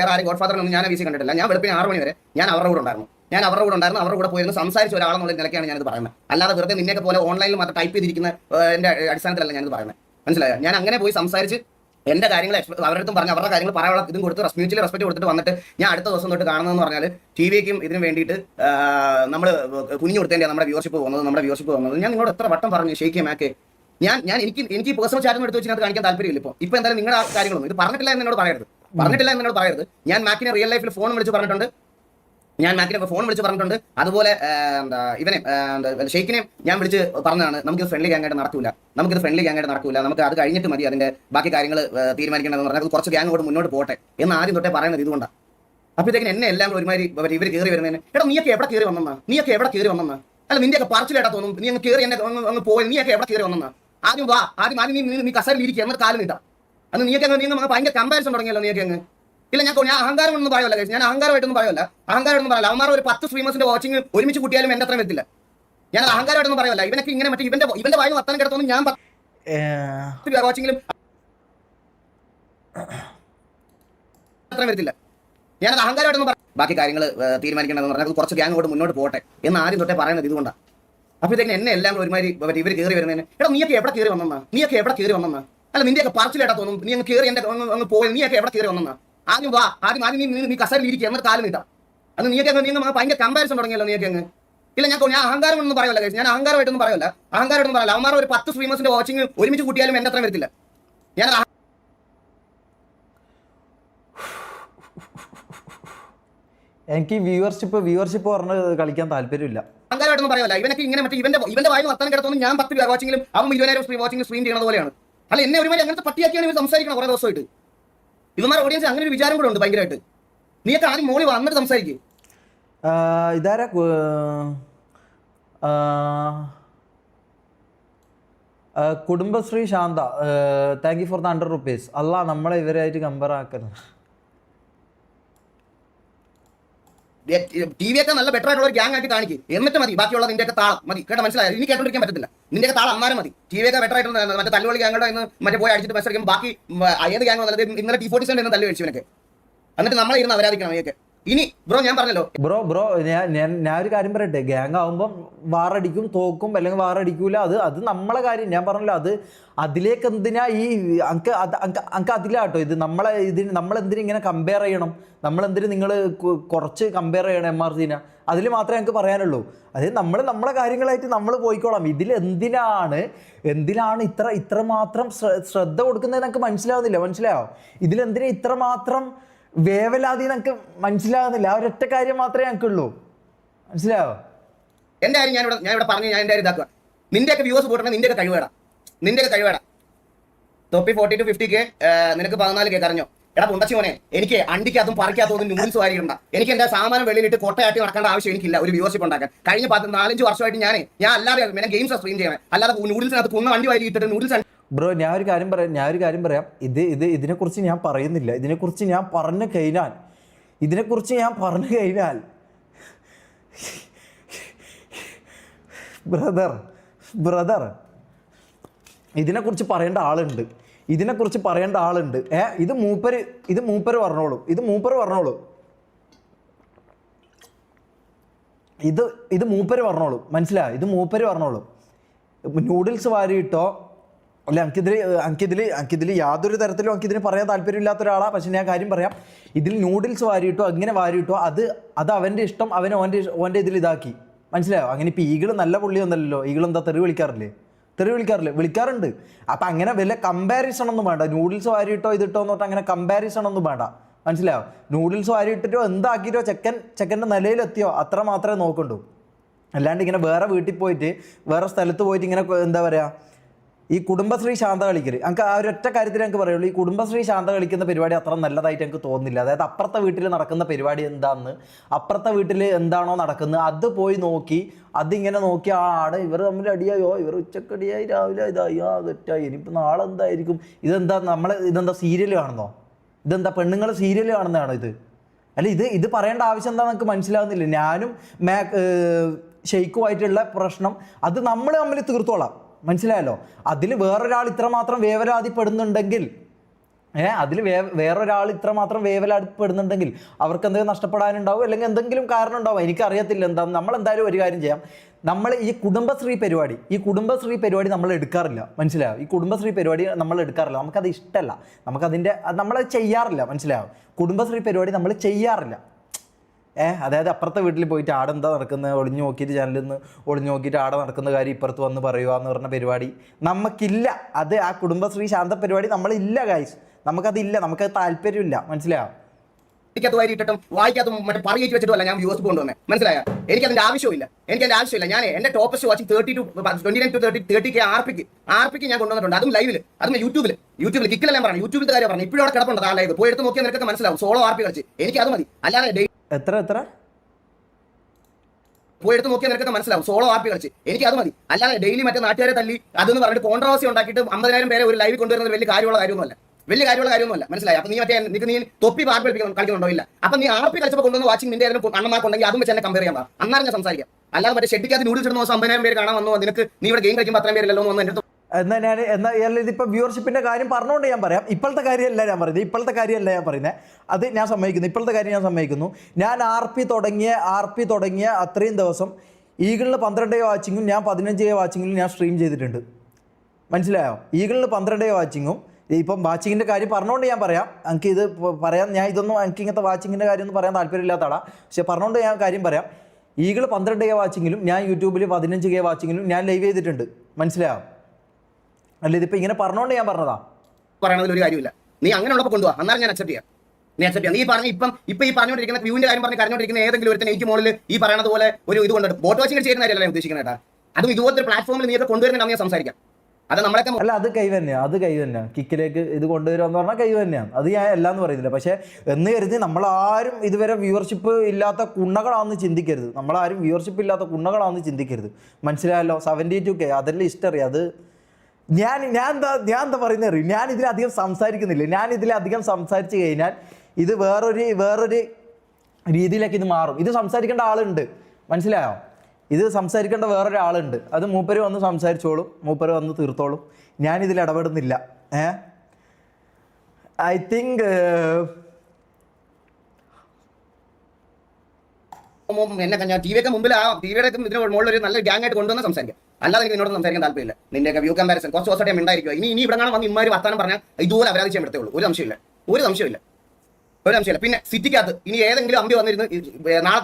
വേറെ ആരും ഗോഡ് ഫാദറിനൊന്നും ഞാൻ VC കണ്ടിട്ടില്ല. ഞാൻ വെളുപ്പിന് 6 മണി വരെ ഞാൻ അവരുടെ കൂടെ ഉണ്ടായിരുന്നു. അവരുടെ കൂടെ പോയിരുന്ന് സംസാരിച്ച ഒരാളെന്നുള്ള നിലയ്ക്കാണ് ഞാനിത് പറയുന്നത്. അല്ലാതെ വെറുതെ നിന്നെയൊക്കെ പോലെ ഓൺലൈനിൽ മാത്രം ടൈപ്പ് ചെയ്തിരിക്കുന്ന എന്റെ അടിസ്ഥാനത്തിലല്ല ഞാനിത് പറയുന്നത്. മനസ്സിലായോ? ഞാൻ അങ്ങനെ പോയി സംസാരിച്ച് എന്റെ കാര്യങ്ങൾ അവരുടെ അടുത്തും പറഞ്ഞ് അവരുടെ കാര്യങ്ങൾ പറയാനുള്ള ഇതും കൊടുത്ത് മ്യൂച്വലി റെസ്പെക്ട് കൊടുത്തിട്ട് വന്നിട്ട് ഞാൻ അടുത്ത ദിവസം തൊട്ട് കാണുന്നതെന്ന് പറഞ്ഞാൽ TVക്കും ഇതിന് വേണ്ടിയിട്ട് നമ്മൾ കുഞ്ഞു കൊടുത്തതിൻ്റെ നമ്മുടെ വ്യൂവർഷിപ്പ് വന്നത് ഞാൻ നിങ്ങളോട് എത്ര വട്ടം പറഞ്ഞു ഷെയ്ക്ക് മാക്ക്. എനിക്ക് പേഴ്സണൽ ചാറ്റും എടുത്ത് വെച്ച് കാണിക്കാൻ താല്പര്യമില്ല. ഇപ്പൊ എന്തായാലും നിങ്ങളുടെ ആ കാര്യങ്ങളൊന്നും ഇത് പറഞ്ഞിട്ടില്ല എന്നോട് പറയരുത്. ഞാൻ മാക്കിനെ റിയൽ ലൈഫിൽ ഫോൺ വിളിച്ച് പറഞ്ഞിട്ടുണ്ട്. അതുപോലെ ഇവനെ ഷെയ്ക്കിനെ ഞാൻ വിളിച്ച് പറഞ്ഞതാണ് നമുക്കിത് ഫ്രണ്ട്ലി ഗ്യാങ്ങായിട്ട് നടക്കൂല. നമുക്ക് അത് കഴിഞ്ഞിട്ട് മതി അതിന്റെ ബാക്കി കാര്യങ്ങൾ തീരുമാനിക്കേണ്ടതെന്ന് പറഞ്ഞാൽ കുറച്ച് ഗ്യാങ്ങോട് മുന്നോട്ട് പോട്ടെ എന്ന് ആദ്യം തൊട്ടേ പറയുന്നത് ഇതുകൊണ്ടാണ്. അപ്പോഴത്തേക്കും എന്നെ എല്ലാം ഒരുമാതിരി ഇവർ കയറി വരുന്നതിന് എടാ നീയൊക്കെ എവിടെ കയറി വന്നെന്നാ അല്ല നിന്റെയൊക്കെ പറച്ചിലേട്ടാ തോന്നും. നീ അങ്ങ് കയറി എന്നെ അങ്ങ് പോയി. നീയൊക്കെ എവിടെ കയറി വന്നെന്നാ ആദ്യം നീ കസേരയിൽ ഇരിക്കുക എന്നിട്ട് കാലം നീട്ടാം. അന്ന് നീയൊക്കെ ഭയങ്കര കമ്പാരിസൺ തുടങ്ങിയല്ലോ. നീയൊക്കെ അങ്ങ് ഇല്ല ഞാൻ അഹങ്കാരം ഒന്നും പറയല്ല. ഞാൻ അഹങ്കാരമായിട്ടൊന്നും പറയല്ല. അവന്മാർ ഒരു 10 സ്ട്രീമേഴ്സിന്റെ വാച്ചിങ് ഒരുമിച്ച് കൂട്ടിയാലും എന്റെ അത്ര വരത്തില്ല. ഞാൻ അഹങ്കാരമായിട്ടൊന്നും പറയല്ല. ഇവനൊക്കെ ഇങ്ങനെ മറ്റേ ഇവന്റെ വായു വർത്തനം കിടത്തൊന്നും ഞാൻ വാച്ചിങ്ങിലും അത്ര വരത്തില്ല. ഞാനത് അഹങ്കാരമായിട്ടൊന്നും ബാക്കി കാര്യങ്ങൾ തീരുമാനിക്കേണ്ടതെന്ന് പറഞ്ഞാൽ കുറച്ച് ഗ്യാങ്ങോട് മുന്നോട്ട് പോട്ടെ എന്ന് ആദ്യം തൊട്ടേ പറയുന്നത് ഇതുകൊണ്ടാണ്. അപ്പോഴത്തേക്കും എന്നെ എല്ലാം ഒരുമാതിരി ഇവർ കയറി വരുന്നതിന് എടാ നീയൊക്കെ എവിടെ കയറി വന്നെന്നാ അല്ല നിന്റെയൊക്കെ പറച്ചിലേട്ടാ തോന്നും. നീ അങ്ങ് കയറി എന്റെ അങ്ങ് പോയി. നീയൊക്കെ എവിടെ കയറി വന്നെന്നാ ആദ്യം നീ കസേരയിൽ ഇരിക്കുക എന്നിട്ട് കാലം നീട്ടാം. അന്ന് നീയൊക്കെ ഭയങ്കര കമ്പാരിസൺ തുടങ്ങിയല്ലോ. നീയൊക്കെ അങ്ങ് ഇല്ല ഞാൻ അഹങ്കാരം ഒന്നും പറയല്ല. ഞാൻ അഹങ്കാരമായിട്ടൊന്നും പറയല്ല. അവന്മാർ ഒരു 10 സ്ട്രീമേഴ്സിന്റെ വാച്ചിങ് ഒരുമിച്ച് കൂട്ടിയാലും എന്റെ അത്ര വരത്തില്ല. ഞാൻ എനിക്ക് വ്യൂവർഷിപ്പ് പറഞ്ഞ് കളിക്കാൻ താല്പര്യമില്ല. അഹങ്കാരമായിട്ടൊന്നും പറയല്ല. ഇവനൊക്കെ ഇങ്ങനെ മറ്റേ ഇവന്റെ വായു വർത്തനം കിടത്തൊന്നും ഞാൻ 10 വാച്ചിങ്ങിലും അവൻ 20,000 വാച്ചിങ് സ്ട്രീം ചെയ്യുന്നത് പോലെയാണ്. അല്ല എന്നെ ഒരുമാതിരി അങ്ങനത്തെ പട്ടിയാക്കിയാണ് ഇവർ സംസാരിക്കണം കുറേ ദിവസമായിട്ട്. ഇവന്മാർ ഓഡിയൻസ് അങ്ങനെ ഒരു വിചാരം കൂടെ ഉണ്ട് ഭയങ്കരമായിട്ട്. നീയൊക്കെ ആദ്യം മോളി വന്നിട്ട് സംസാരിക്കും. ഇതാരാ Kudumbashree Shantha thank you for the 100 rupees. അല്ല നമ്മളെ ഇവരായിട്ട് കമ്പയർ ആക്കരുത്. TVയൊക്കെ നല്ല ബെറ്റർ ആയിട്ടുള്ള ഒരു ഗ്യാങ് ആയിട്ട് കാണിക്കും. എന്നിട്ട് മതി ബാക്കിയുള്ള നിന്റെയൊക്കെ താളം മതി. കേട്ടോ? മനസ്സിലായോ? ഇനി കേട്ടോണ്ടിരിക്കാൻ പറ്റത്തില്ല. നിന്റെയൊക്കെ താളം അന്നാരം മതി. TVയൊക്കെ ബെറ്റർ ആയിട്ട് മറ്റേ തല്ലുകളി ഗ്യാങ്ങോടെ ഇന്ന് മറ്റേ പോയി അടിച്ചിട്ട് മത്സരിക്കും. ബാക്കി ഏത് ഗ്യാങ് വന്നത് ഇന്നലെ T47 എന്ന് തല്ലു കഴിച്ചവനൊക്കെ എന്നിട്ട് നമ്മളെ ഇരുന്ന് അവരാധിക്കണം. ഇതൊക്കെ ഇനി ബ്രോ ഞാൻ പറഞ്ഞല്ലോ ബ്രോ ഞാൻ ഒരു കാര്യം പറയട്ടെ, ഗ്യാങ് ആകുമ്പം വാറടിക്കും, തോക്കും, അല്ലെങ്കിൽ വാറടിക്കൂല, അത് നമ്മളെ കാര്യം. ഞാൻ പറഞ്ഞല്ലോ, അതിലേക്ക് എന്തിനാ ഈ അങ്ക് അതിലാട്ടോ ഇത് നമ്മളെന്തിനും ഇങ്ങനെ കമ്പയർ ചെയ്യണം, നമ്മളെന്തിനും നിങ്ങൾ കുറച്ച് കമ്പയർ ചെയ്യണം MRCനെ. അതിൽ മാത്രമേ എനിക്ക് പറയാനുള്ളൂ. അതായത് നമ്മളെ കാര്യങ്ങളായിട്ട് നമ്മൾ പോയിക്കോളാം. എന്തിനാണ് ഇത്രമാത്രം ശ്രദ്ധ കൊടുക്കുന്നത് എനിക്ക് മനസ്സിലായോ? ഇതിലെന്തിനാ ഇത്രമാത്രം വേവലാതി എനിക്ക് മനസ്സിലാകുന്നില്ല. ആ ഒരൊറ്റ കാര്യം മാത്രമേ ഞങ്ങൾക്കുള്ളൂ. മനസ്സിലായോ? എന്റെ കാര്യം ഞാൻ ഇവിടെ പറഞ്ഞു, ഞാൻ എന്റെ കാര്യം ഇതാക്കുക. നിന്റെയൊക്കെ വ്യൂസ് പോട്ടെ, നിന്റെയൊക്കെ കഴിവേടാ. തൊപ്പി 40 to 50K, നിനക്ക് 14K കരഞ്ഞോ? എടാ പുണ്ടച്ചി മോനെ, എനിക്ക് അണ്ടിക്കകത്തും പറിക്കാത്തതും നൂഡിൽസ് വാരിയിടണ്ട. എനിക്ക് എന്റെ സാമാനം വെളിയിലിട്ട് കൊട്ടയാട്ടി നടക്കേണ്ട ആവശ്യം എനിക്കില്ല ഒരു വ്യൂവർഷിപ്പ് ഉണ്ടാക്കാൻ. കഴിഞ്ഞ 4-5 വർഷമായിട്ട് ഞാൻ അല്ലാതെ ഗെയിംസ് സ്ട്രീം ചെയ്യണം, അല്ലാതെ നൂഡിൽസിനകത്ത് കുന്ന വണ്ടി വാരി ഇട്ടിട്ട് നൂഡിൽസ്. ബ്രോ ഞാൻ ഒരു കാര്യം പറയാം. ഇതിനെക്കുറിച്ച് ഞാൻ പറയുന്നില്ല. ഇതിനെക്കുറിച്ച് ഞാൻ പറഞ്ഞു കഴിഞ്ഞാൽ ബ്രദർ ഇതിനെക്കുറിച്ച് പറയേണ്ട ആളുണ്ട്. ഇത് മൂപ്പര് പറഞ്ഞോളൂ. ഇത് മൂപ്പര് പറഞ്ഞോളൂ. മനസ്സിലായോ? ഇത് മൂപ്പര് പറഞ്ഞോളൂ. നൂഡിൽസ് വാരിയിട്ടോ അല്ല, എനിക്കിതിൽ യാതൊരു തരത്തിലും എനിക്കിതിന് പറയാൻ താല്പര്യമില്ലാത്ത ഒരാളാണ്. പക്ഷെ ഞാൻ കാര്യം പറയാം, ഇതിൽ നൂഡിൽസ് വാരിയിട്ടോ അങ്ങനെ വാരിയിട്ടോ അത് അവൻ്റെ ഇഷ്ടം, അവൻ ഓൻ്റെ ഇതിൽ ഇതാക്കി. മനസ്സിലായോ? അങ്ങനെ ഇപ്പോൾ ഈഗിൾ നല്ല പുള്ളിയൊന്നല്ലോ. ഈഗിൾ എന്താ തെറി വിളിക്കാറുണ്ട്. അപ്പം അങ്ങനെ വല്ല കമ്പാരിസൺ ഒന്നും വേണ്ട. നൂഡിൽസ് വാരിയിട്ടോ ഇതിട്ടോ എന്ന് പറഞ്ഞാൽ അങ്ങനെ കമ്പാരിസൺ ഒന്നും വേണ്ട. മനസ്സിലായോ? നൂഡിൽസ് വാരിയിട്ടിട്ടോ എന്താക്കിയിട്ടോ ചെക്കൻ്റെ നിലയിലെത്തിയോ അത്ര മാത്രമേ നോക്കണ്ടൂ. അല്ലാണ്ട് ഇങ്ങനെ വേറെ വീട്ടിൽ പോയിട്ട് വേറെ സ്ഥലത്ത് പോയിട്ട് ഇങ്ങനെ എന്താ പറയുക, ഈ കുടുംബശ്രീ ശാന്ത കളിക്കൽ എനിക്ക് ആ ഒരൊറ്റ കാര്യത്തിൽ എനിക്ക് പറയുള്ളൂ. ഈ കുടുംബശ്രീ ശാന്ത കളിക്കുന്ന പരിപാടി അത്ര നല്ലതായിട്ട് എനിക്ക് തോന്നുന്നില്ല. അതായത് അപ്പുറത്തെ വീട്ടിൽ നടക്കുന്ന പരിപാടി അപ്പുറത്തെ വീട്ടിൽ എന്താണോ നടക്കുന്നത് അത് പോയി നോക്കി, അതിങ്ങനെ നോക്കി ആടെ ഇവർ തമ്മിൽ അടിയായോ, ഇവർ ഉച്ചക്കടിയായി, രാവിലെ ഇതായോ, തെറ്റായി, ഇനിയിപ്പോൾ നാളെ എന്തായിരിക്കും, ഇതെന്താ സീരിയൽ കാണുന്നോ? ഇതെന്താ പെണ്ണുങ്ങൾ സീരിയൽ കാണുന്നതാണോ ഇത്? അല്ല, ഇത് പറയേണ്ട ആവശ്യം എന്താണെന്ന് എനിക്ക് മനസ്സിലാകുന്നില്ല. ഞാനും ഷെയ്ക്കുമായിട്ടുള്ള പ്രശ്നം അത് നമ്മൾ തമ്മിൽ തീർത്തോളാം. മനസ്സിലായല്ലോ? അതിൽ വേറൊരാൾ ഇത്രമാത്രം വേവലാതിപ്പെടുന്നുണ്ടെങ്കിൽ അവർക്ക് എന്തെങ്കിലും നഷ്ടപ്പെടാനുണ്ടാവും, അല്ലെങ്കിൽ എന്തെങ്കിലും കാരണം ഉണ്ടാവും. എനിക്കറിയത്തില്ല എന്താന്ന്. നമ്മളെന്തായാലും ഒരു കാര്യം ചെയ്യാം. നമ്മൾ ഈ കുടുംബശ്രീ പരിപാടി നമ്മൾ എടുക്കാറില്ല. മനസ്സിലായോ? ഈ കുടുംബശ്രീ പരിപാടി നമ്മൾ എടുക്കാറില്ല. നമുക്കത് ഇഷ്ടമല്ല. നമ്മളത് ചെയ്യാറില്ല. മനസ്സിലായോ? കുടുംബശ്രീ പരിപാടി നമ്മൾ ചെയ്യാറില്ല. അതായത് അപ്പുറത്തെ വീട്ടിൽ പോയിട്ട് ആടെ എന്താ നടക്കുന്നത് ഒളിഞ്ഞു നോക്കിയിട്ട് ചാനലിൽ നിന്ന് ഒളിഞ്ഞു നോക്കിയിട്ട് ആടെ നടക്കുന്ന കാര്യം ഇപ്പുറത്ത് വന്ന് പറയുക എന്ന് പറഞ്ഞ പരിപാടി നമുക്കില്ല. ആ കുടുംബശ്രീ ശാന്ത പരിപാടി നമ്മളില്ല ഗൈസ്. നമുക്കതില്ല, നമുക്കത് താല്പര്യമില്ല. മനസ്സിലായോ? വായിക്കാത്തും മറ്റേ പറയേറ്റ് വെച്ചിട്ടല്ല ഞാൻ വ്യൂസ് കൊണ്ടുവന്നേ. മനസ്സിലായോ? എനിക്കതിന്റെ ആവശ്യമില്ല. ഞാൻ എന്റെ ടോപ്പസ്റ്റ് വാച്ചിങ് 29 to 30K ആർപിക്ക് ഞാൻ കൊണ്ടുവന്നിട്ടുണ്ട്. അതും ലൈവിൽ, അതും യൂട്യൂബിൽ കിക്കിലെല്ലാം പറഞ്ഞു. യൂട്യൂബിൽ കാര്യം പറഞ്ഞു. ഇപ്പോഴും അവിടെ കിടപ്പുണ്ട് ആ ലൈവ്. പോയി എടുത്ത് നോക്കിയാൽ നിനക്കൊക്കെ മനസ്സിലാവും. സോളോ ആർപി കളിച്ച് എനിക്ക് അത് മതി. അല്ലാതെ എത്ര പോയെടുത്ത് നോക്കിയാൽ നിനക്കൊക്കെ മനസ്സിലാവും. സോളോ ആർപി കളിച്ച് എനിക്ക് അത് മതി. അല്ലാതെ ഡെയിലി മറ്റേ നാട്ടുകാരെ തല്ലി അതെന്ന് പറഞ്ഞിട്ട് കോൺട്രവേഴ്സി ഉണ്ടാക്കിയിട്ട് 50,000 പേരെ ഒരു ലൈവ് കൊണ്ടുവരുന്നത് വലിയ കാര്യമുള്ള കാര്യമൊന്നുമല്ല. മനസ്സിലായി? അപ്പൊ നീ തൊപ്പി ആർപി കളിക്കുന്നുണ്ടോ? ഇല്ല. അപ്പൊ നീ ആർപി കളിച്ചപ്പോൾ കൊണ്ടുവന്ന് വാച്ചിങ് നിന്റെ അണ്ണന്മാർക്കുണ്ടെങ്കിൽ അതും വെച്ച് എന്നെ കമ്പയർ ചെയ്യാൻ അന്നാലും ഞാൻ സംസാരിക്കാം. അല്ലാതെ മറ്റേ ഷെഡിക്കകത്ത് നൂഡിൽസ് ഇടുന്ന 50,000 പേര് കാണാൻ വന്നു, നിനക്ക് നീ ഇവിടെ ഗെയിം കളിക്കുമ്പോൾ അത്രയും പേരല്ലോ എന്ന് എന്റെ ഇതിപ്പോ വ്യൂവർഷിപ്പിന്റെ കാര്യം പറഞ്ഞുകൊണ്ട് ഞാൻ പറയാം. ഇപ്പോഴത്തെ കാര്യമല്ല ഞാൻ പറയുന്നത്. അത് ഞാൻ സമ്മതിക്കുന്നു. ഇപ്പോഴത്തെ കാര്യം ഞാൻ സമ്മതിക്കുന്നു. ഞാൻ ആർ പി തുടങ്ങിയ അത്രയും ദിവസം ഈഗിളിന് 12 വാച്ചിങ്ങും ഞാൻ 15 വാച്ചിങ്ങിലും ഞാൻ സ്ട്രീം ചെയ്തിട്ടുണ്ട്. മനസ്സിലായോ? ഈഗിളിന് 12 വാച്ചിങ്ങും ഇപ്പം വാച്ചിങ്ങിൻ്റെ കാര്യം പറഞ്ഞുകൊണ്ട് ഞാൻ പറയാം. എനിക്ക് ഇത് പറയാം, എനിക്ക് ഇങ്ങനത്തെ വാച്ചിങ്ങിൻ്റെ കാര്യമൊന്നും പറയാൻ താല്പര്യമില്ലാത്ത ആളാണ്. പക്ഷെ പറഞ്ഞുകൊണ്ട് ഞാൻ കാര്യം പറയാം. ഈഗിൾ 12K വാച്ചിങ്ങിലും ഞാൻ യൂട്യൂബിൽ 15K വാച്ചിങ്ങിലും ഞാൻ ലൈവ് ചെയ്തിട്ടുണ്ട്. മനസ്സിലായോ? അല്ല, ഇതിപ്പോൾ ഇങ്ങനെ പറഞ്ഞുകൊണ്ട് ഞാൻ പറഞ്ഞതാ. പറയണതിൽ ഒരു കാര്യമില്ല. നീ അങ്ങനെയുള്ളപ്പോൾ കൊണ്ടുപോകാം, അന്നേരം ഞാൻ അക്സെപ്റ്റ് ചെയ്യാം. നീ പറഞ്ഞ ഇപ്പം ഈ പറഞ്ഞുകൊണ്ടിരിക്കുന്ന വ്യൂവിന്റെ കാര്യം പറഞ്ഞ് കരഞ്ഞോണ്ടിരിക്കുന്ന ഏതെങ്കിലും ഒരു എനിക്ക് മോളിൽ ഈ പറയുന്നത് പോലെ ഒരു ഇത് കൊണ്ടുണ്ട് ബോട്ട് വാച്ചിങ് ചെയ്യുന്ന കാര്യമല്ല ഞാൻ ഉദ്ദേശിക്കുന്നത്. അതും ഇതുപോലത്തെ ഒരു പ്ലാറ്റ്ഫോമിൽ നീ കൊണ്ടുവരുന്നുണ്ടെന്ന് ഞാൻ സംസാരിക്കാം. അത് നമ്മളൊക്കെ അല്ല, അത് കൈ തന്നെയാണ്. കിക്കിലേക്ക് ഇത് കൊണ്ടുവരുമെന്ന് പറഞ്ഞാൽ കൈ തന്നെയാണ്. അത് ഞാൻ എല്ലാന്ന് പറയുന്നില്ല. പക്ഷേ എന്ന് കരുതി നമ്മളാരും ഇതുവരെ വ്യൂവർഷിപ്പ് ഇല്ലാത്ത കുണ്ണകളാണെന്ന് ചിന്തിക്കരുത്. മനസ്സിലായല്ലോ? 72K അതെല്ലാം ഹിസ്റ്ററി. അത് ഞാൻ എന്താ പറയുന്നത് അറിയും. ഞാൻ ഇതിലധികം സംസാരിക്കുന്നില്ല. ഞാൻ ഇതിലധികം സംസാരിച്ച് കഴിഞ്ഞാൽ ഇത് വേറൊരു രീതിയിലേക്ക് ഇത് മാറും. ഇത് സംസാരിക്കേണ്ട ആളുണ്ട്. മനസ്സിലായോ? ഇത് സംസാരിക്കേണ്ട വേറൊരാളുണ്ട്. അത് മൂപ്പര് വന്ന് സംസാരിച്ചോളും, മൂപ്പര് വന്ന് തീർത്തോളും. ഞാനിതിൽ ഇടപെടുന്നില്ല. ഐ തിങ്ക് എന്നെ ഞാൻ ടി വിയൊക്കെ മുമ്പിൽ ആ ടി വിയുടെ ഇതിന് മുകളിൽ ഒരു നല്ല ഗ്യാങ് ആയിട്ട് കൊണ്ടുവന്ന് സംസാരിക്കാം. അല്ലാതെ എനിക്ക് എന്നോട് സംസാരിക്കാൻ താല്പര്യമില്ല. നിന്റെയൊക്കെ വ്യൂ കമ്പാരിസൺ കുറച്ച് ദിവസമായിട്ട് ഉണ്ടായിരിക്കും. ഇനി ഇവിടെ കാണാൻ വന്ന് ഇമാര് വർത്താനം പറഞ്ഞാൽ ഇതുപോലെ അപരാധി ചെയ്യാൻ എടുത്തേ ഉള്ളൂ. ഒരു സംശയമില്ല. പിന്നെ സിറ്റിക്കകത്ത് ഇനി ഏതെങ്കിലും അമ്പി വന്നിരുന്ന് നാളെ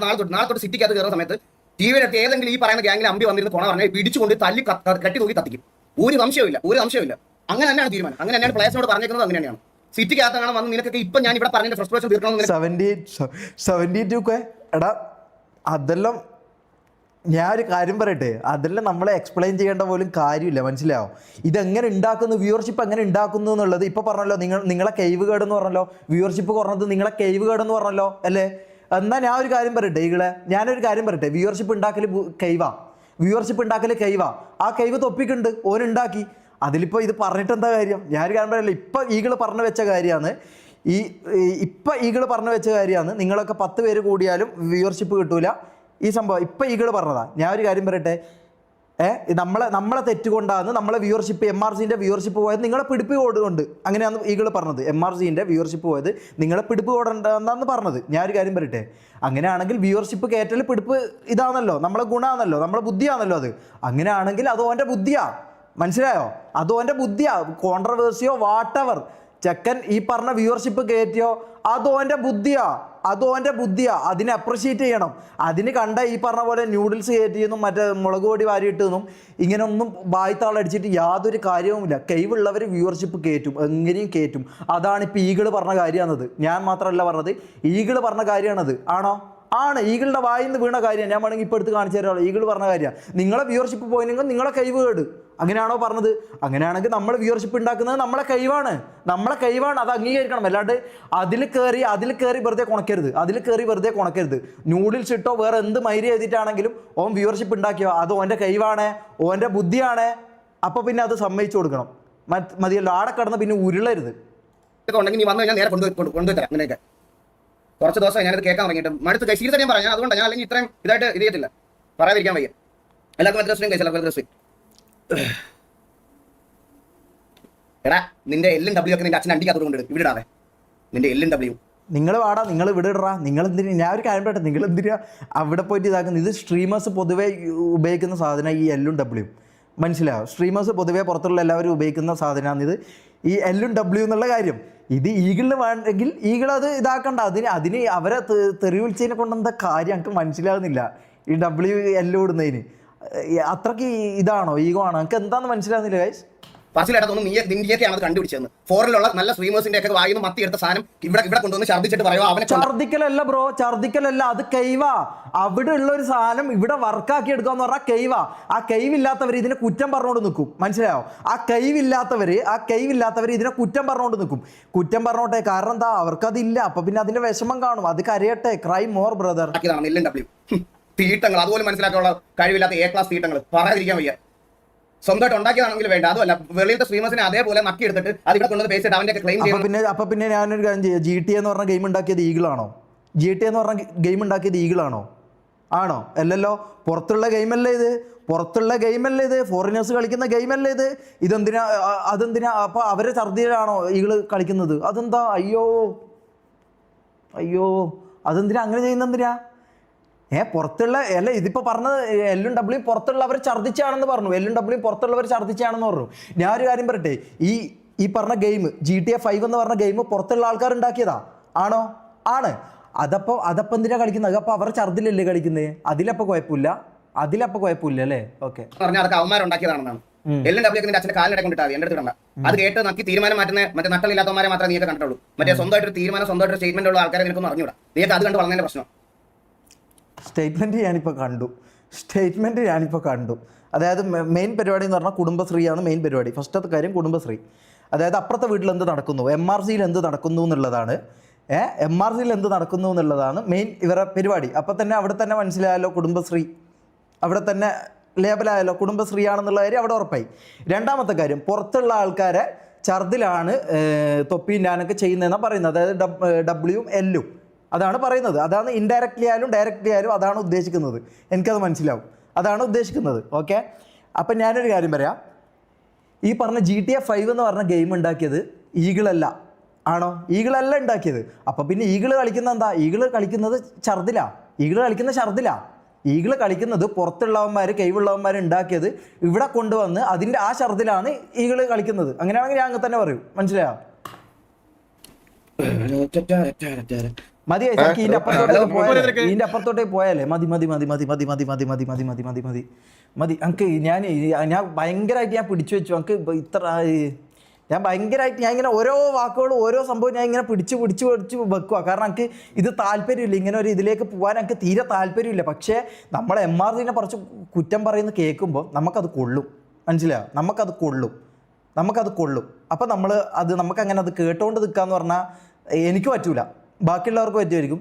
തൊട്ട് സിറ്റിക്കകത്ത് കയറുന്ന സമയത്ത് ടി വിയുടെ അടുത്ത് ഏതെങ്കിലും ഈ പറയുന്ന ഗ്യാങ്ങിൽ അമ്പി വന്നിരുന്ന് കൊണ പറഞ്ഞാൽ പിടിച്ചുകൊണ്ട് തല്ലി കട്ടി തൂക്കി കത്തിക്കും. ഒരു സംശയമില്ല. അങ്ങനെ തന്നെയാണ് തീരുമാനം. അങ്ങനെ തന്നെയാണ് പ്ലേസിനോട് പറഞ്ഞേക്കുന്നത്. അങ്ങനെ തന്നെയാണ്. സിറ്റിക്കകത്താണ് വന്ന് നിനക്കൊക്കെ ഇപ്പൊ ഞാൻ ഇവിടെ പറഞ്ഞ ഫ്രസ്ട്രേഷൻ തീർക്കണം. 72 എടാ അതെല്ലാം ഞാൻ ഒരു കാര്യം പറയട്ടെ, അതെല്ലാം നമ്മളെ എക്സ്പ്ലെയിൻ ചെയ്യേണ്ട പോലും കാര്യമില്ല. മനസ്സിലാവും ഇതെങ്ങനെ ഉണ്ടാക്കുന്നു, വ്യൂവർഷിപ്പ് എങ്ങനെ ഉണ്ടാക്കുന്നു എന്നുള്ളത്. ഇപ്പോൾ പറഞ്ഞല്ലോ നിങ്ങളെ കെയ്വ് കേട് എന്ന് പറഞ്ഞല്ലോ, വ്യൂവർഷിപ്പ് കുറഞ്ഞത് നിങ്ങളെ കെയ്വ് കേട് എന്ന് പറഞ്ഞല്ലോ അല്ലേ. എന്നാൽ ഞാൻ ഒരു കാര്യം പറയട്ടെ, ഞാനൊരു കാര്യം പറയട്ടെ, വ്യൂവർഷിപ്പ് ഉണ്ടാക്കൽ കെയ്വാ. ആ കെയ്വ് തൊപ്പിക്കുണ്ട് ഓനുണ്ടാക്കി. അതിലിപ്പോൾ ഇത് പറഞ്ഞിട്ട് എന്താ കാര്യം? ഞാനൊരു കാര്യം പറയല്ലോ, ഇപ്പം ഈകള് പറഞ്ഞു വെച്ച കാര്യമാണ് നിങ്ങളൊക്കെ 10 പേര് കൂടിയാലും വ്യൂവർഷിപ്പ് കിട്ടൂല ഈ സംഭവം. ഇപ്പം ഈകള് പറഞ്ഞതാ. ഞാൻ ഒരു കാര്യം പറയട്ടെ, നമ്മളെ തെറ്റുകൊണ്ടാണ് നമ്മളെ വ്യൂവർഷിപ്പ് MRCൻ്റെ വ്യൂവർഷിപ്പ് പോയത് നിങ്ങളെ പിടിപ്പ് കോടുകൊണ്ട്. അങ്ങനെയാണ് ഈകള് പറഞ്ഞത്. MRCൻ്റെ വ്യൂവർഷിപ്പ് പോയത് നിങ്ങളെ പിടിപ്പ് കോടുണ്ടെന്നാണ് പറഞ്ഞത്. ഞാനൊരു കാര്യം പറയട്ടെ, അങ്ങനെയാണെങ്കിൽ വ്യൂവർഷിപ്പ് കയറ്റൽ പിടിപ്പ് ഇതാണല്ലോ, നമ്മളെ ഗുണമാണല്ലോ, നമ്മളെ ബുദ്ധിയാണല്ലോ അത്. അങ്ങനെയാണെങ്കിൽ അത് ഓൻ്റെ ബുദ്ധിയാ. മനസ്സിലായോ? അത് ഓൻ്റെ ബുദ്ധിയാ. കോൺട്രവേഴ്സിയോ വാട്ടെവർ ചെക്കൻ ഈ പറഞ്ഞ വ്യൂവർഷിപ്പ് കയറ്റിയോ അത് ഓൻ്റെ ബുദ്ധിയാ. അതിനെ അപ്രിഷ്യേറ്റ് ചെയ്യണം. അതിന് കണ്ട ഈ പറഞ്ഞ പോലെ ന്യൂഡിൽസ് കയറ്റിയെന്നും മറ്റേ മുളക് പൊടി വാരിയിട്ടെന്നും ഇങ്ങനെയൊന്നും ബായ്ത്താളടിച്ചിട്ട് യാതൊരു കാര്യവുമില്ല. കൈവുള്ളവർ വ്യൂവർഷിപ്പ് കയറ്റും, എങ്ങനെയും കയറ്റും. അതാണ് ഇപ്പോൾ ഈകള് പറഞ്ഞ കാര്യമാണത്. ഞാൻ മാത്രമല്ല പറഞ്ഞത്, ഈകള് പറഞ്ഞ കാര്യമാണത്. ആണോ? ആണ്. ഈകളുടെ വായിൽ നിന്ന് വീണ കാര്യമാണ്. ഞാൻ വേണമെങ്കിൽ ഇപ്പോൾ എടുത്ത് കാണിച്ചു തരാമല്ലോ. ഈകള് പറഞ്ഞ കാര്യമാണ്. നിങ്ങളെ വ്യൂവർഷിപ്പ് പോയില്ലെങ്കിൽ നിങ്ങളെ കൈവ് കേട്. അങ്ങനെയാണോ പറഞ്ഞത്? അങ്ങനെയാണെങ്കിൽ നമ്മൾ വ്യൂവർഷിപ്പ് ഉണ്ടാക്കുന്നത് നമ്മളെ കൈവാണ്. അത് അംഗീകരിക്കണം. അല്ലാണ്ട് അതിൽ കയറി വെറുതെ കൊണക്കരുത്. ന്യൂഡിൽസ് ഇട്ടോ വേറെ എന്ത് മൈരി ചെയ്തിട്ടാണെങ്കിലും ഓൻ വ്യൂവർഷിപ്പ് ഉണ്ടാക്കിയോ അത് ഓൻ്റെ കൈവാണ്, ഓൻ്റെ ബുദ്ധിയാണ്. അപ്പോൾ പിന്നെ അത് സമ്മതിച്ചു കൊടുക്കണം. മതിയല്ലോ. ആടെ കടന്ന് പിന്നെ ഉരുളരുത്. കുറച്ച് ദിവസം ഞാനത് കേൾക്കാൻ തുടങ്ങിയിട്ട് മടുത്ത് സീരിയസ് ഞാൻ പറഞ്ഞു. അതുകൊണ്ട് ഞാൻ അല്ലെങ്കിൽ ഇത്രയും ഇതായിട്ട് ഇത് ചെയ്യത്തില്ല, പറയാതിരിക്കാൻ വയ്യ. എല്ലാവർക്കും എടാ നിന്റെ LW ഒക്കെ നിന്റെ അച്ഛൻ അണ്ടിക്കകത്തോട് കൊണ്ടിടും. ഇവിടെ ഇടാതെ നിന്റെ LW. നിങ്ങൾ വാടാ, നിങ്ങൾ ഇവിടെ ഇടറാ. നിങ്ങൾ എന്തിനാ? ഞാൻ ഒരു കാര്യം പറയട്ടെ, നിങ്ങൾ എന്തിനാ അവിടെ പോയിട്ട് ഇതാക്കുന്നത്? ഇത് സ്ട്രീമേഴ്സ് പൊതുവേ ഉപയോഗിക്കുന്ന സാധനം ഈ LW. മനസ്സിലാവും? സ്ട്രീമേഴ്സ് പൊതുവേ പുറത്തുള്ള എല്ലാവരും ഉപയോഗിക്കുന്ന സാധനമാണ് ഇത്, ഈ LW എന്നുള്ള കാര്യം. ഇത് ഈഗിളിന് വേണമെങ്കിൽ ഈഗിളത് ഇതാക്കണ്ട. അതിന് അവരെ തെറി വിളിച്ചതിനെ കൊണ്ട് എന്താ കാര്യം എനിക്ക് മനസ്സിലാകുന്നില്ല. ഈ WL ഇടുന്നതിന് അത്രയ്ക്ക് ഇതാണോ, ഈഗോ ആണോ? എനിക്ക് എന്താണെന്ന് മനസ്സിലാകുന്നില്ല ഗൈസ്. പറച്ചിലായിട്ടൊന്നും നീയൊക്കെയാണ് അത് കണ്ടുപിടിച്ചതെന്ന്. ഫോറിലുള്ള നല്ല സ്ട്രീമേഴ്സിന്റെ ഒക്കെ വായിന്ന് മത്തിയെടുത്ത സാധനം ഇവിടെ കൊണ്ടുവന്ന് ഛർദ്ദിച്ചിട്ട് പറയുമോ അവനെ? ഛർദ്ദിക്കലല്ല ബ്രോ, ഛർദ്ദിക്കലല്ല. അത് കൈവാ. അവിടെ ഉള്ള ഒരു സാധനം ഇവിടെ വർക്കാക്കി എടുക്കാന്ന് പറഞ്ഞാൽ കൈവാ. ആ കൈവില്ലാത്തവർ ഇതിനെ കുറ്റം പറഞ്ഞുകൊണ്ട് നിൽക്കും. മനസ്സിലായോ? ആ കൈവില്ലാത്തവർ ഇതിനെ കുറ്റം പറഞ്ഞുകൊണ്ട് നിൽക്കും. കുറ്റം പറഞ്ഞോട്ടെ. കാരണം എന്താ? അവർക്കതില്ല. അപ്പൊ പിന്നെ അതിന്റെ വിഷമം കാണും. അത് കരയട്ടെ. Cry more brother. തീട്ടങ്ങൾ അതുപോലെ മനസ്സിലാക്കാനുള്ള കഴിവില്ലാത്ത A ക്ലാസ് തീട്ടങ്ങൾ പറയാതിരിക്കാൻ വയ്യ. സ്വന്തമായിട്ട് ഉണ്ടാക്കിയതാണെങ്കിൽ വേണ്ട. അതുമല്ല വെളിയിലത്തെ സ്ട്രീമേഴ്സിനെ അതേപോലെ നക്കി എടുത്തിട്ട് അത് ഇവിടെ കൊണ്ടുവന്ന് പേസ്റ്റ് അവന്റെ ക്ലെയിം ചെയ്യുന്നത്. അപ്പൊ പിന്നെ ഞാനൊരു കാര്യം ചെയ്യാം. GTA എന്ന് പറഞ്ഞ ഗെയിം ഉണ്ടാക്കിയത് ഈഗിളാണോ? GTA എന്ന് പറഞ്ഞ ഗെയിം ഉണ്ടാക്കിയത് ഈഗിളാണോ? ആണോ? അല്ലല്ലോ. പുറത്തുള്ള ഗെയിമല്ലേ ഇത്? ഫോറിനേഴ്സ് കളിക്കുന്ന ഗെയിമല്ലേ ഇത്? അതെന്തിനാ അപ്പൊ അവരെ ഛർദ്ദിയിലാണോ ഈഗിള് കളിക്കുന്നത്? അതെന്താ? അയ്യോ അതെന്തിനാ അങ്ങനെ ചെയ്യുന്ന? എന്തിനാ? പുറത്തുള്ള ഇതിപ്പോ പറഞ്ഞത് LW പുറത്തുള്ളവർ ഛർദ്ദിച്ചാണെന്ന് പറഞ്ഞു. LW പുറത്തുള്ളവർ ഛർദ്ദിച്ചാണെന്ന് പറഞ്ഞു. ഞാൻ ഒരു കാര്യം പറയട്ടെ, ഈ പറഞ്ഞ ഗെയിം GTA 5 എന്ന് പറഞ്ഞ ഗെയിം പുറത്തുള്ള ആൾക്കാർ ഉണ്ടാക്കിയതാ ആണോ? ആണ്. അതപ്പോ എന്തിനാ കളിക്കുന്നത്? അപ്പൊ അവർ ഛർദ്ദിലല്ലേ കളിക്കുന്നത്? അതിലപ്പോ കുഴപ്പമില്ല അല്ലേ? ഓക്കെ. അതൊക്കെ അവന്മാരുണ്ടാക്കിയതാണെന്നാണ്. LW നിന്റെ അച്ഛന്റെ കാലിനിടെ കൊണ്ടിട്ടാ എന്റെ അടുത്ത് കണ്ട. അത് കേട്ട് നക്കി തീരുമാനം മാറ്റുന്ന മറ്റേ നട്ടലില്ലാത്തവന്മാരെ മാത്രമേ നീയൊക്കെ കണ്ടിട്ടുള്ളൂ. മറ്റേ സ്വന്തമായിട്ടൊരു തീരുമാനം, സ്വന്തമായിട്ട് സ്റ്റേറ്റ്മെന്റ് ഉള്ള ആൾക്കാരെ നിനക്കൊന്നും അറിഞ്ഞൂടാ. നീയൊക്കെ അത് കണ്ട് വളർന്നതിന്റെ പ്രശ്നം. സ്റ്റേറ്റ്മെൻറ്റ് ഞാനിപ്പോൾ കണ്ടു. അതായത് മെയിൻ പരിപാടി എന്ന് പറഞ്ഞാൽ കുടുംബശ്രീയാണ് മെയിൻ പരിപാടി. ഫസ്റ്റത്തെ കാര്യം കുടുംബശ്രീ. അതായത് അപ്പുറത്തെ വീട്ടിൽ എന്ത് നടക്കുന്നു, MRCയിൽ എന്ത് നടക്കുന്നു എന്നുള്ളതാണ് മെയിൻ ഇവരുടെ പരിപാടി. അപ്പം തന്നെ അവിടെ തന്നെ മനസ്സിലായല്ലോ കുടുംബശ്രീ, അവിടെ തന്നെ ലേബലായല്ലോ കുടുംബശ്രീയാണെന്നുള്ള കാര്യം അവിടെ ഉറപ്പായി. രണ്ടാമത്തെ കാര്യം, പുറത്തുള്ള ആൾക്കാരെ ഛർദിലാണ് തൊപ്പിയും ഞാനൊക്കെ ചെയ്യുന്നതെന്നാണ് പറയുന്നത്. അതായത് W L അതാണ് പറയുന്നത്. അതാണ് ഇൻഡയറക്റ്റ്ലി ആയാലും ഡയറക്റ്റ്ലി ആയാലും അതാണ് ഉദ്ദേശിക്കുന്നത്. എനിക്കത് മനസ്സിലാവും. അതാണ് ഉദ്ദേശിക്കുന്നത്. ഓക്കെ. അപ്പം ഞാനൊരു കാര്യം പറയാം. ഈ പറഞ്ഞ GTA 5 എന്ന് പറഞ്ഞ ഗെയിം ഉണ്ടാക്കിയത് ഈഗിളല്ല. ആണോ? ഈഗിളല്ല ഉണ്ടാക്കിയത്. അപ്പം പിന്നെ ഈഗിള് കളിക്കുന്നത് എന്താ? ഈഗിള് കളിക്കുന്നത് ഛർദിലാണ്. ഈഗിൾ കളിക്കുന്ന ഷർദിലാ. ഈഗിൾ കളിക്കുന്നത് പുറത്തുള്ളവന്മാർ കഴിവുള്ളവന്മാർ ഉണ്ടാക്കിയത് ഇവിടെ കൊണ്ടുവന്ന് അതിൻ്റെ ആ ഷർദിലാണ് ഈഗിൾ കളിക്കുന്നത്. അങ്ങനെയാണെങ്കിൽ ഞാൻ അങ്ങനെ തന്നെ പറയും. മനസ്സിലായോ? മതി ഇതിന്റെ അപ്പുറത്തോട്ടേ പോയാലേ മതി മതി മതി മതി മതി മതി മതി മതി മതി മതി മതി മതി മതി എനിക്ക് ഞാൻ ഭയങ്കരമായിട്ട് ഞാൻ പിടിച്ചു വെച്ചു. എനിക്ക് ഇത്ര ഞാൻ ഭയങ്കരമായിട്ട് ഞാൻ ഇങ്ങനെ ഓരോ വാക്കുകളും ഓരോ സംഭവം ഞാൻ ഇങ്ങനെ പിടിച്ച് വെക്കുക. കാരണം എനിക്ക് ഇത് താല്പര്യമില്ല, ഇങ്ങനെ ഒരു ഇതിലേക്ക് പോകാൻ എനിക്ക് തീരെ താല്പര്യമില്ല. പക്ഷേ നമ്മളെ MRCനെ കുറച്ച് കുറ്റം പറയുന്നത് കേൾക്കുമ്പോൾ നമുക്കത് കൊള്ളും. മനസ്സിലായോ? നമുക്കത് കൊള്ളും. അപ്പം നമുക്കങ്ങനെ അത് കേട്ടോണ്ട് നിൽക്കാന്ന് പറഞ്ഞാൽ എനിക്ക് പറ്റൂല. ബാക്കിയുള്ളവർക്ക് പറ്റുമായിരിക്കും,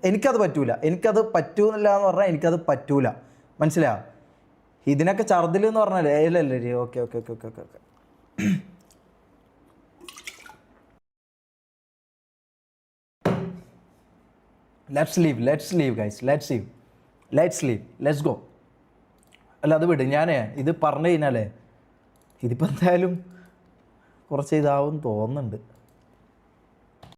എനിക്കത് പറ്റൂല. എനിക്കത് പറ്റൂന്നില്ല എന്ന് പറഞ്ഞാൽ എനിക്കത് പറ്റൂല. മനസ്സിലായോ? ഇതിനൊക്കെ ഛർദിൽ എന്ന് പറഞ്ഞാൽ ഇല്ലല്ലേ. Okay okay okay okay okay let's leave guys. Let's go. അല്ല അത് വിട്. ഇത് പറഞ്ഞു കഴിഞ്ഞാലേ ഇതിപ്പോൾ എന്തായാലും കുറച്ച് ഇതാവും തോന്നുന്നുണ്ട്.